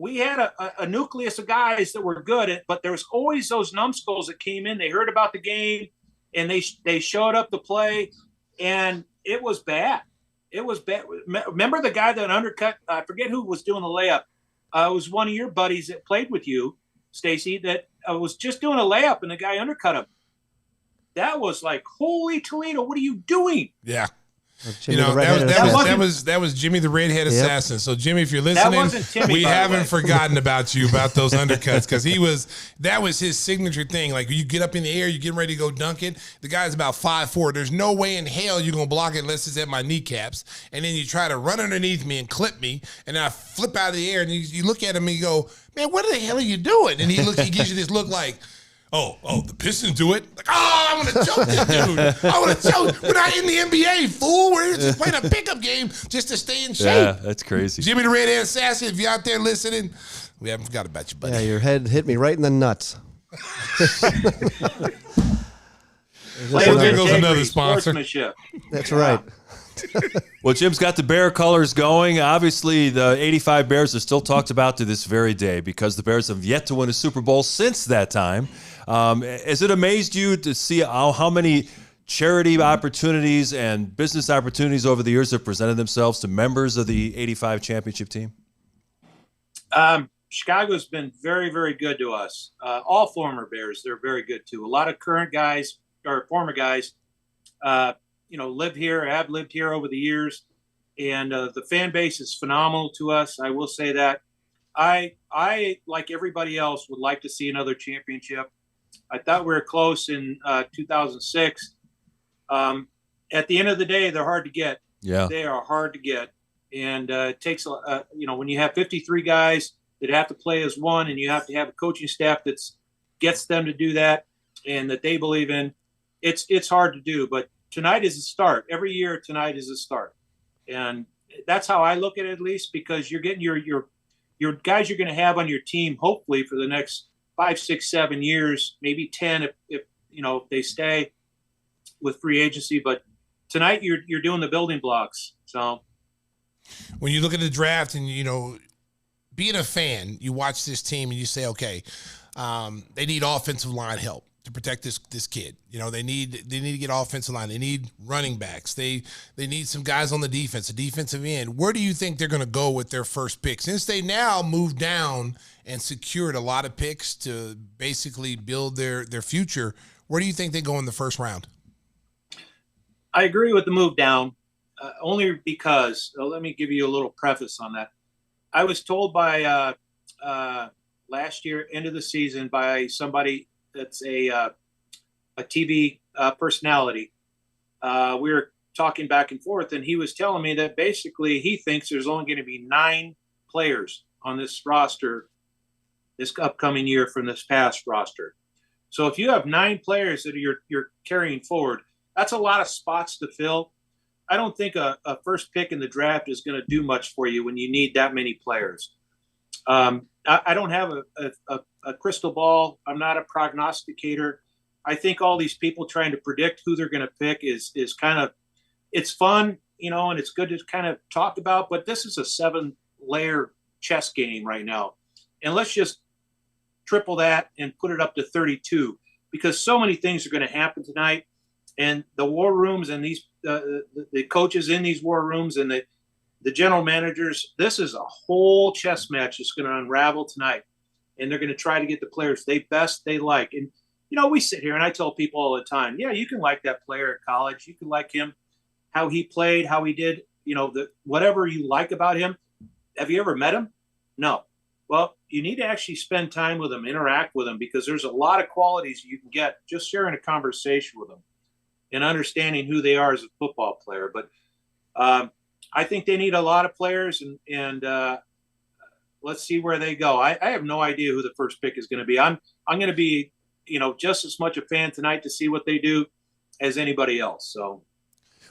we had a nucleus of guys that were good, but there was always those numbskulls that came in. They heard about the game, and they showed up to play, and it was bad. It was bad. Remember the guy that undercut? I forget who was doing the layup. It was one of your buddies that played with you, Stacey, that was just doing a layup, and the guy undercut him. That was like, holy Toledo, what are you doing? Yeah. That was Jimmy the Redhead Assassin. So Jimmy, if you're listening, we haven't forgotten about you, about those undercuts, because that was his signature thing. Like, you get up in the air, you're getting ready to go dunk it. The guy's about 5'4". There's no way in hell you're gonna block it unless it's at my kneecaps. And then you try to run underneath me and clip me, and then I flip out of the air, and you look at him and you go, man, what the hell are you doing? And he gives you this look like, Oh, the Pistons do it? Like, I want to choke this dude. I want to choke. We're not in the NBA, fool. We're just playing a pickup game just to stay in shape. Yeah, that's crazy. Jimmy the Redhead Assassin, if you're out there listening, we haven't forgot about you, buddy. Yeah, your head hit me right in the nuts. There goes another sponsor. That's right. Well, Jim's got the Bear colors going. Obviously, the 85 Bears are still talked about to this very day because the Bears have yet to win a Super Bowl since that time. Has it amazed you to see how many charity opportunities and business opportunities over the years have presented themselves to members of the 85 championship team? Chicago's been very, very good to us. All former Bears, they're very good too. A lot of current guys or former guys, live here, have lived here over the years, and the fan base is phenomenal to us. I will say that. I like everybody else would like to see another championship. I thought we were close in 2006. At the end of the day, they're hard to get. Yeah, they are hard to get, and it takes when you have 53 guys that have to play as one, and you have to have a coaching staff that gets them to do that and that they believe in. It's hard to do, but tonight is a start. Every year, tonight is a start, and that's how I look at it, at least, because you're getting your guys you're going to have on your team, hopefully for the next 5, 6, 7 years, maybe 10 if they stay with free agency. But tonight you're doing the building blocks. So when you look at the draft and being a fan, you watch this team and you say, okay, they need offensive line help to protect this kid. They need to get offensive line. They need running backs. They need some guys on the defensive end. Where do you think they're going to go with their first pick? Since they now moved down and secured a lot of picks to basically build their future, where do you think they go in the first round? I agree with the move down, only because, let me give you a little preface on that. I was told by last year, end of the season, by somebody that's a TV personality. We were talking back and forth, and he was telling me that basically he thinks there's only going to be 9 players on this roster this upcoming year from this past roster. So if you have 9 players that you're carrying forward, that's a lot of spots to fill. I don't think a first pick in the draft is going to do much for you when you need that many players. I don't have a crystal ball. I'm not a prognosticator. I think all these people trying to predict who they're going to pick is kind of, it's fun, and it's good to kind of talk about, but this is a 7-layer chess game right now. And let's just triple that and put it up to 32, because so many things are going to happen tonight. And the war rooms and these the coaches in these war rooms and the general managers, this is a whole chess match that's going to unravel tonight. And they're going to try to get the players they like. And, we sit here and I tell people all the time, yeah, you can like that player at college. You can like him, how he played, how he did, whatever you like about him. Have you ever met him? No. Well, you need to actually spend time with him, interact with him, because there's a lot of qualities you can get just sharing a conversation with them and understanding who they are as a football player. But I think they need a lot of players, and let's see where they go. I have no idea who the first pick is going to be. I'm going to be, just as much a fan tonight to see what they do as anybody else. So.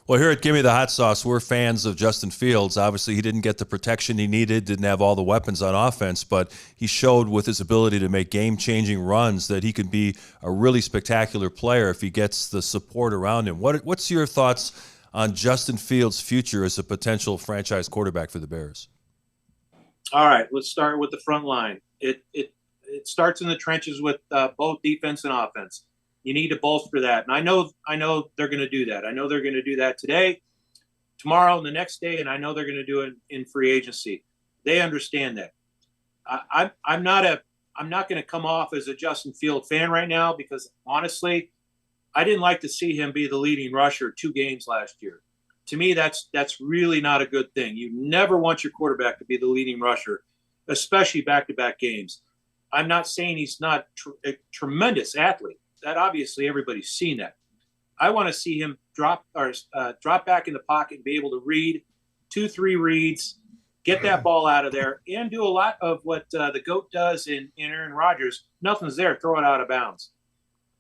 Well, here at Gimme the Hot Sauce, we're fans of Justin Fields. Obviously, he didn't get the protection he needed, didn't have all the weapons on offense, but he showed with his ability to make game-changing runs that he could be a really spectacular player if he gets the support around him. What's your thoughts on Justin Fields' future as a potential franchise quarterback for the Bears? All right, let's start with the front line. It starts in the trenches with both defense and offense. You need to bolster that. And I know they're going to do that. I know they're going to do that today, tomorrow, and the next day, and I know they're going to do it in free agency. They understand that. I'm not going to come off as a Justin Field fan right now, because honestly, I didn't like to see him be the leading rusher 2 games last year. To me, that's really not a good thing. You never want your quarterback to be the leading rusher, especially back-to-back games. I'm not saying he's not a tremendous athlete. That obviously everybody's seen that. I want to see him drop back in the pocket and be able to read 2-3 reads, get that ball out of there, and do a lot of what the GOAT does in Aaron Rodgers. Nothing's there, throw it out of bounds.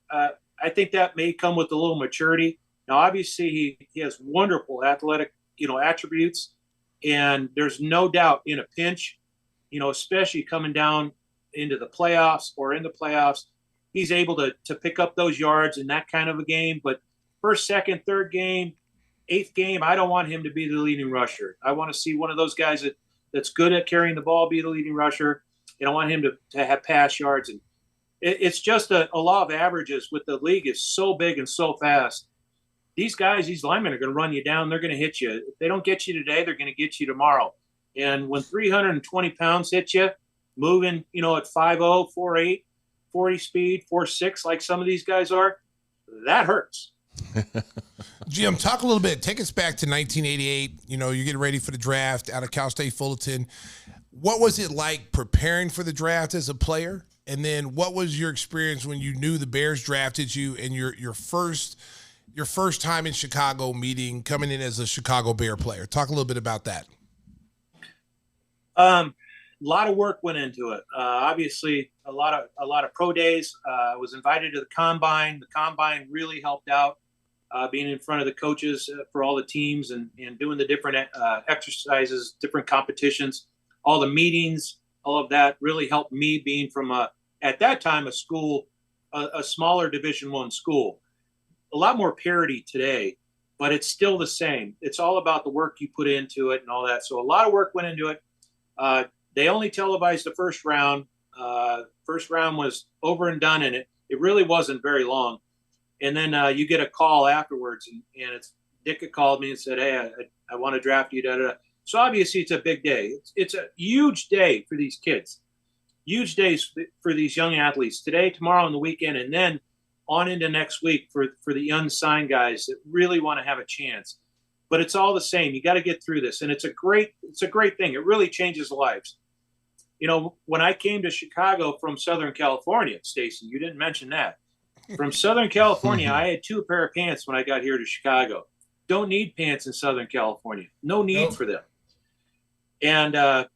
I think that may come with a little maturity. Now, obviously, he has wonderful athletic, attributes, and there's no doubt in a pinch, especially coming down into the playoffs or in the playoffs, he's able to pick up those yards in that kind of a game. But first, second, third game, eighth game, I don't want him to be the leading rusher. I want to see one of those guys that's good at carrying the ball be the leading rusher. And I want him to have pass yards. And it's just a law of averages with the league is so big and so fast. These guys, these linemen are going to run you down. They're going to hit you. If they don't get you today, they're going to get you tomorrow. And when 320 pounds hit you, moving, at 5'0", 4'8", 40 speed, 4'6", like some of these guys are, that hurts. Jim, talk a little bit. Take us back to 1988. You're getting ready for the draft out of Cal State Fullerton. What was it like preparing for the draft as a player? And then what was your experience when you knew the Bears drafted you and your first time in Chicago coming in as a Chicago Bear player? Talk a little bit about that. A lot of work went into it. Obviously, a lot of pro days. I was invited to the combine. The combine really helped out, being in front of the coaches for all the teams and doing the different exercises, different competitions. All the meetings, all of that really helped me being from at that time a school, a smaller Division I school. A lot more parity today, but it's still the same. It's all about the work you put into it and all that. So a lot of work went into it. They only televised the first round. First round was over and done, and it really wasn't very long. And then you get a call afterwards, and Dick called me and said, "Hey, I want to draft you." Da, da, da. So obviously it's a big day. It's a huge day for these kids, huge days for these young athletes today, tomorrow, and the weekend, and then on into next week for the unsigned guys that really want to have a chance. But it's all the same. You got to get through this, and it's a great thing. It really changes lives. When I came to Chicago from Southern California, Stacey, you didn't mention that. From Southern California, I had 2 pair of pants when I got here to Chicago. Don't need pants in Southern California. No need for them. And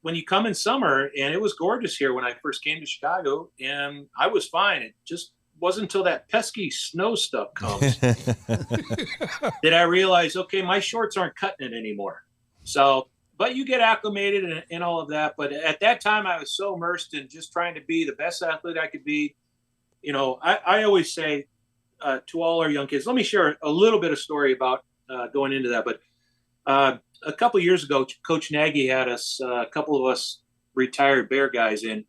when you come in summer, and it was gorgeous here when I first came to Chicago, and I was fine. It just wasn't until that pesky snow stuff comes that I realized, okay, my shorts aren't cutting it anymore. So, but you get acclimated and all of that. But at that time, I was so immersed in just trying to be the best athlete I could be. I always say to all our young kids, let me share a little bit of story about going into that. But a couple of years ago, Coach Nagy had us, a couple of us retired Bear guys in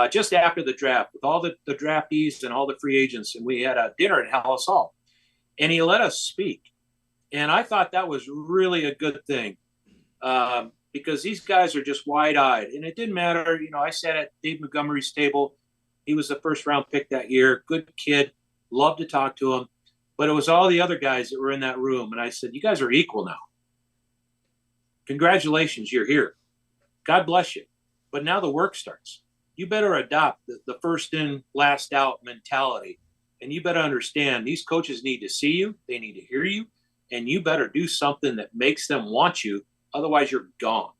just after the draft with all the draftees and all the free agents. And we had a dinner at Hallis Hall, and he let us speak. And I thought that was really a good thing because these guys are just wide-eyed. And it didn't matter. I sat at Dave Montgomery's table. He was the first-round pick that year. Good kid. Loved to talk to him. But it was all the other guys that were in that room. And I said, you guys are equal now. Congratulations, you're here. God bless you. But now the work starts. You better adopt the first in, last out mentality. And you better understand these coaches need to see you. They need to hear you. And you better do something that makes them want you. Otherwise, you're gone.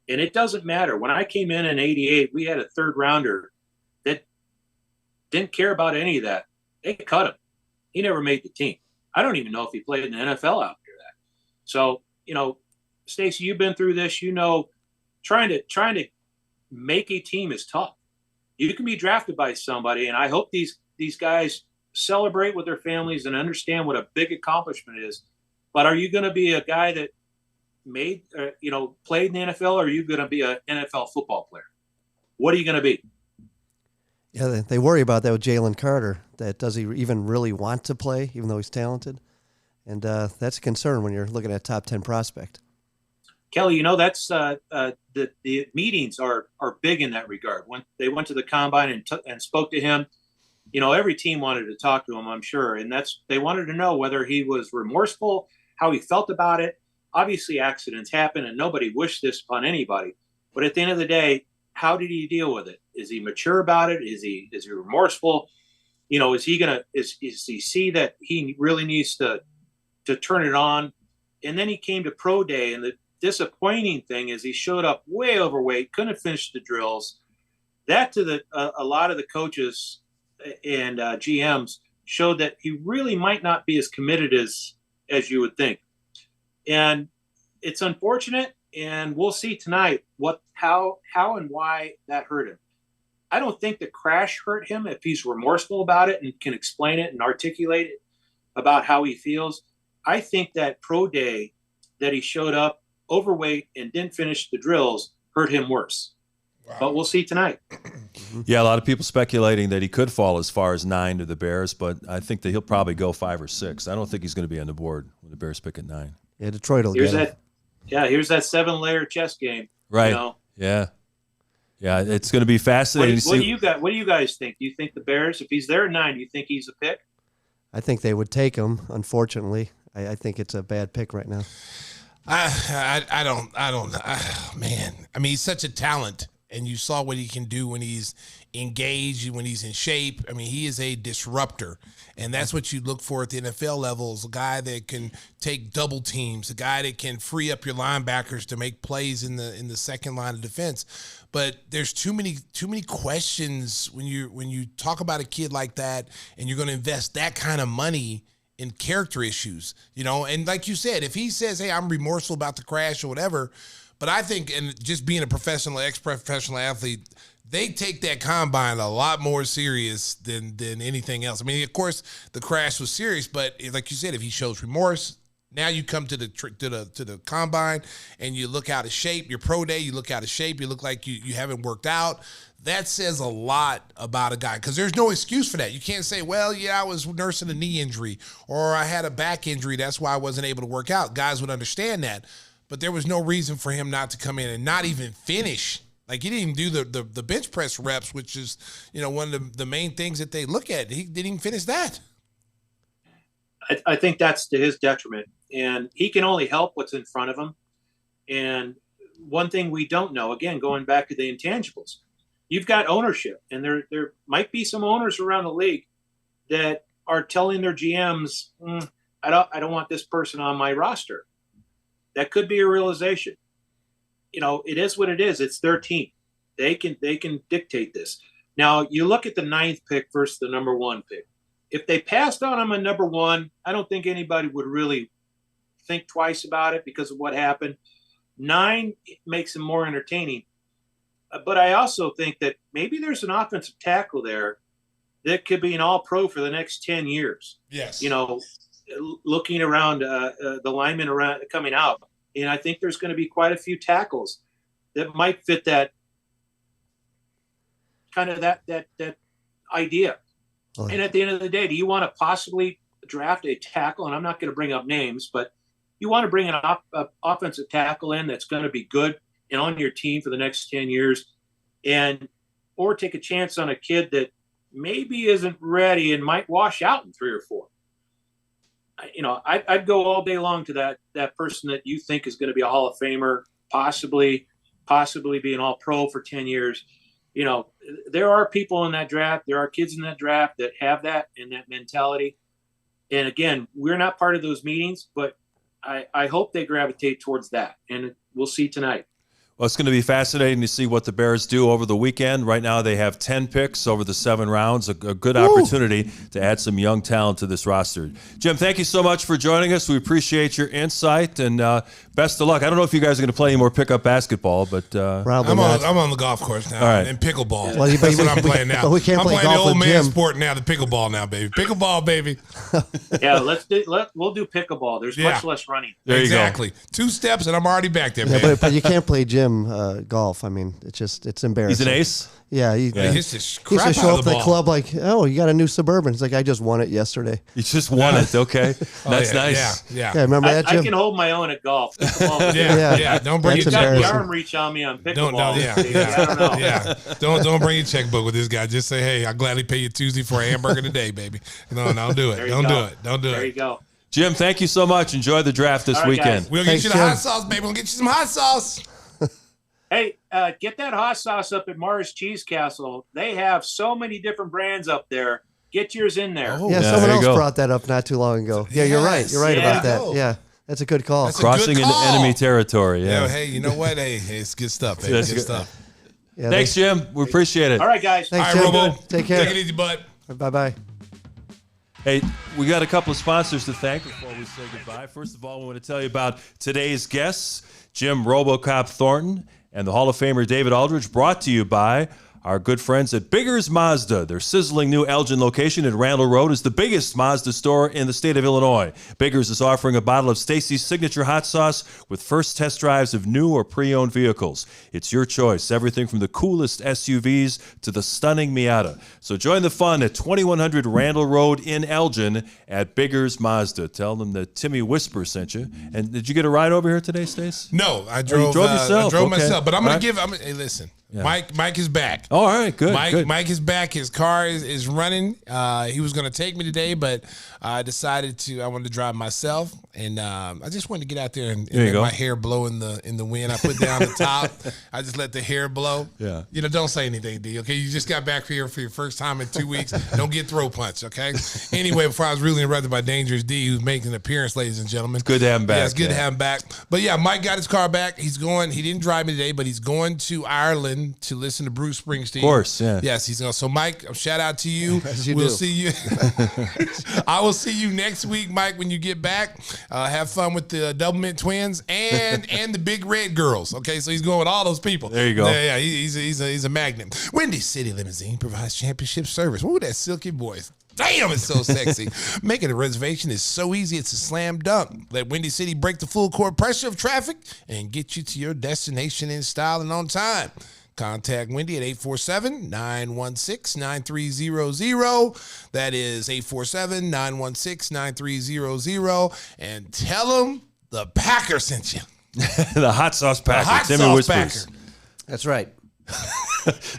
And it doesn't matter. When I came in 88, we had a third rounder that didn't care about any of that. They cut him. He never made the team. I don't even know if he played in the NFL after that. So, Stacey, you've been through this. Trying to make a team is tough. You can be drafted by somebody, and I hope these guys celebrate with their families and understand what a big accomplishment it is. But are you going to be a guy that played in the NFL, or are you going to be an NFL football player? What are you going to be? Yeah, they worry about that with Jalen Carter. That does he even really want to play, even though he's talented? And that's a concern when you're looking at a top 10 prospect. Kelley, that's the meetings are big in that regard. When they went to the combine and spoke to him, every team wanted to talk to him, I'm sure. And they wanted to know whether he was remorseful, how he felt about it. Obviously, accidents happen, and nobody wished this upon anybody. But at the end of the day, how did he deal with it? Is he mature about it? Is he remorseful? Is he see that he really needs to turn it on? And then he came to pro day, and the disappointing thing is he showed up way overweight, couldn't finish the drills. That to a lot of the coaches and GMs showed that he really might not be as committed as you would think. And it's unfortunate, and we'll see tonight how and why that hurt him. I don't think the crash hurt him if he's remorseful about it and can explain it and articulate it about how he feels. I think that pro day that he showed up overweight and didn't finish the drills hurt him worse. Wow. But we'll see tonight. Yeah, a lot of people speculating that he could fall as far as 9 to the Bears, but I think that he'll probably go 5 or 6. I don't think he's going to be on the board when the Bears pick at 9. Yeah, Detroit will here's get him. Here's that 7-layer chess game. Right. You know? Yeah. Yeah, it's going to be fascinating to see. What do you guys think? Do you think the Bears, if he's there at 9, do you think he's a pick? I think they would take him, unfortunately. I think it's a bad pick right now. I don't, man. I mean, he's such a talent, and you saw what he can do when he's engaged, when he's in shape. I mean, he is a disruptor, and that's what you look for at the NFL level, is a guy that can take double teams, a guy that can free up your linebackers to make plays in the second line of defense. But there's too many questions when you talk about a kid like that, and you're going to invest that kind of money in character issues, you know. And like you said, if he says, hey, I'm remorseful about the crash or whatever, but I think, and just being a ex-professional athlete, they take that combine a lot more serious than anything else. I mean, of course, the crash was serious, but like you said, if he shows remorse, now you come to the combine and you look out of shape. Your pro day, you look out of shape. You look like you haven't worked out. That says a lot about a guy, because there's no excuse for that. You can't say, well, yeah, I was nursing a knee injury or I had a back injury. That's why I wasn't able to work out. Guys would understand that. But there was no reason for him not to come in and not even finish. Like, he didn't even do the bench press reps, which is, you know, one of the main things that they look at. He didn't even finish that. I think that's to his detriment. And he can only help what's in front of him. And one thing we don't know, again, going back to the intangibles, you've got ownership, and there might be some owners around the league that are telling their GMs, I don't want this person on my roster. That could be a realization. You know, it is what it is. It's their team. They can dictate this. Now, you look at the 9th pick versus the number 1 pick. If they passed on him at number 1, I don't think anybody would really think twice about it because of what happened. 9 makes him more entertaining. But I also think that maybe there's an offensive tackle there that could be an all-pro for the next 10 years. Yes. You know, looking around the linemen around coming out. And I think there's going to be quite a few tackles that might fit that kind of that idea. Oh. And at the end of the day, do you want to possibly draft a tackle? And I'm not going to bring up names, but you want to bring an offensive tackle in that's going to be good and on your team for the next 10 years, or take a chance on a kid that maybe isn't ready and might wash out in 3 or 4. You know, I'd go all day long to that person that you think is going to be a Hall of Famer, possibly be an all-pro for 10 years. You know, there are people in that draft. There are kids in that draft that have that and that mentality. And again, we're not part of those meetings, but I hope they gravitate towards that. And we'll see tonight. Well, it's going to be fascinating to see what the Bears do over the weekend. Right now they have 10 picks over the 7 rounds, a good opportunity to add some young talent to this roster. Jim, thank you so much for joining us. We appreciate your insight, and best of luck. I don't know if you guys are going to play any more pickup basketball, but I'm on the golf course now. All right. And pickleball. Well, that's what I'm playing now. But we can't I'm play playing golf the old with man Jim. sport now, the pickleball now, baby. Pickleball, baby. Yeah, we'll do pickleball. There's much less running. There exactly. You go. 2 steps and I'm already back there, yeah, man. but you can't play Jim golf. I mean, it's embarrassing. He's an ace? Yeah, he hits the used crap to show out up of the at the ball. club like, oh, you got a new Suburban. It's like, I just won it yesterday. You just won it, okay. That's nice. Yeah. Yeah, remember that, Jim? I can hold my own at golf. Yeah. Don't bring You your got the embarrassing. arm reach on me on pickleball. Don't I don't know. Yeah. Don't bring your checkbook with this guy. Just say, hey, I'll gladly pay you Tuesday for a hamburger today, baby. No, don't do it. Don't do it. Don't do it. There you go. Jim, thank you so much. Enjoy the draft this weekend. Guys. We'll get you the hot sauce, baby. We'll get you some hot sauce. Hey, get that hot sauce up at Mars Cheese Castle. They have so many different brands up there. Get yours in there. Yeah, someone else brought that up not too long ago. Yeah, you're right. You're right about that. Yeah, that's a good call. That's Crossing into enemy territory. Yeah. Hey, you know what? Hey, it's good stuff, baby. Good stuff. Yeah, Thanks, Jim. We appreciate it. All right, guys. Thanks, All right, Jim. Robo. Take care. Take it easy, bud. Bye-bye. Hey, we got a couple of sponsors to thank before we say goodbye. First of all, we want to tell you about today's guests, Jim RoboCop Thornton and the Hall of Famer David Aldridge, brought to you by Our good friends at Biggers Mazda. Their sizzling new Elgin location at Randall Road is the biggest Mazda store in the state of Illinois. Biggers is offering a bottle of Stacey's signature hot sauce with first test drives of new or pre-owned vehicles. It's your choice, everything from the coolest SUVs to the stunning Miata. So join the fun at 2100 Randall Road in Elgin at Biggers Mazda. Tell them that Timmy Whisper sent you. And did you get a ride over here today, Stace? No, I drove, yourself? I drove Okay. myself. But I'm going to All give, hey, listen, Mike is back. Oh, all right, good. Mike is back. His car is running. He was going to take me today, but I decided I wanted to drive myself. And I just wanted to get out there and let my hair blow in the wind. I put down the top. I just let the hair blow. Yeah. Don't say anything, D, okay? You just got back here for your first time in 2 weeks. Don't get throw punched, okay? Anyway, before I was really interrupted by Dangerous D, who's making an appearance, ladies and gentlemen. Good to have him back. Yeah, it's good to have him back. But yeah, Mike got his car back. He didn't drive me today, but he's going to Ireland to listen to Bruce Springsteen. Of course, yeah. Yes, he's going. So Mike, shout out to you. As you We'll do. see you. I will see you next week, Mike, when you get back. Have fun with the Double Mint twins and the Big Red girls. Okay, so he's going with all those people. There you go. Yeah, he's a magnet. Windy City Limousine provides championship service. Ooh, that silky voice. Damn, it's so sexy. Making a reservation is so easy, it's a slam dunk. Let Windy City break the full court pressure of traffic and get you to your destination in style and on time. Contact Wendy at 847-916-9300. That is 847-916-9300. And tell them the Packer sent you. The hot sauce packer. The hot Timmy sauce Whispers. Packer. That's right.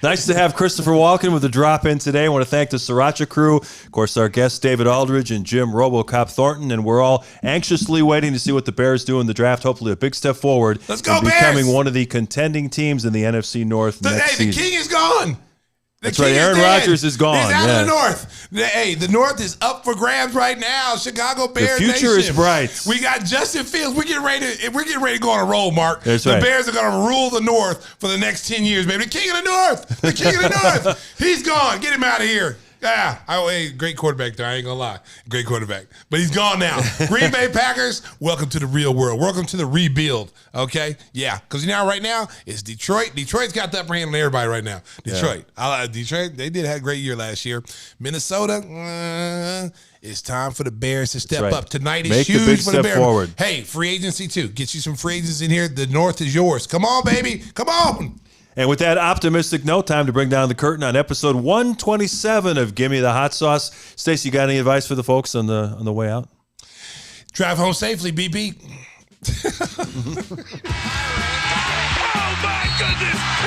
Nice to have Christopher Walken with the drop in today. I want to thank the Sriracha crew, of course, our guests David Aldridge and Jim RoboCop Thornton, and we're all anxiously waiting to see what the Bears do in the draft. Hopefully, a big step forward. Let's go, in becoming Bears! one of the contending teams in the NFC North next The season. king is gone. That's right. Aaron Rodgers is gone. He's out Yeah. of the North. The North is up for grabs right now. Chicago Bears. The future Nation. is bright. We got Justin Fields. We're getting ready to go on a roll, Mark. That's the right. Bears are going to rule the North for the next 10 years, baby. The king of the North. The king of the North. He's gone. Get him out of here. Hey, great quarterback there. I ain't gonna lie, great quarterback. But he's gone now. Green Bay Packers, welcome to the real world. Welcome to the rebuild. Okay, yeah, because right now it's Detroit. Detroit's got the upper hand on everybody right now. Detroit, Detroit, they did have a great year last year. Minnesota. It's time for the Bears to step up. Tonight is Make the huge big for the step Bears. forward. Hey, free agency too. Get you some free agents in here. The North is yours. Come on, baby. Come on. And with that optimistic note, time to bring down the curtain on episode 127 of Gimme the Hot Sauce. Stacey, you got any advice for the folks on the way out? Drive home safely, BB. Oh, my goodness.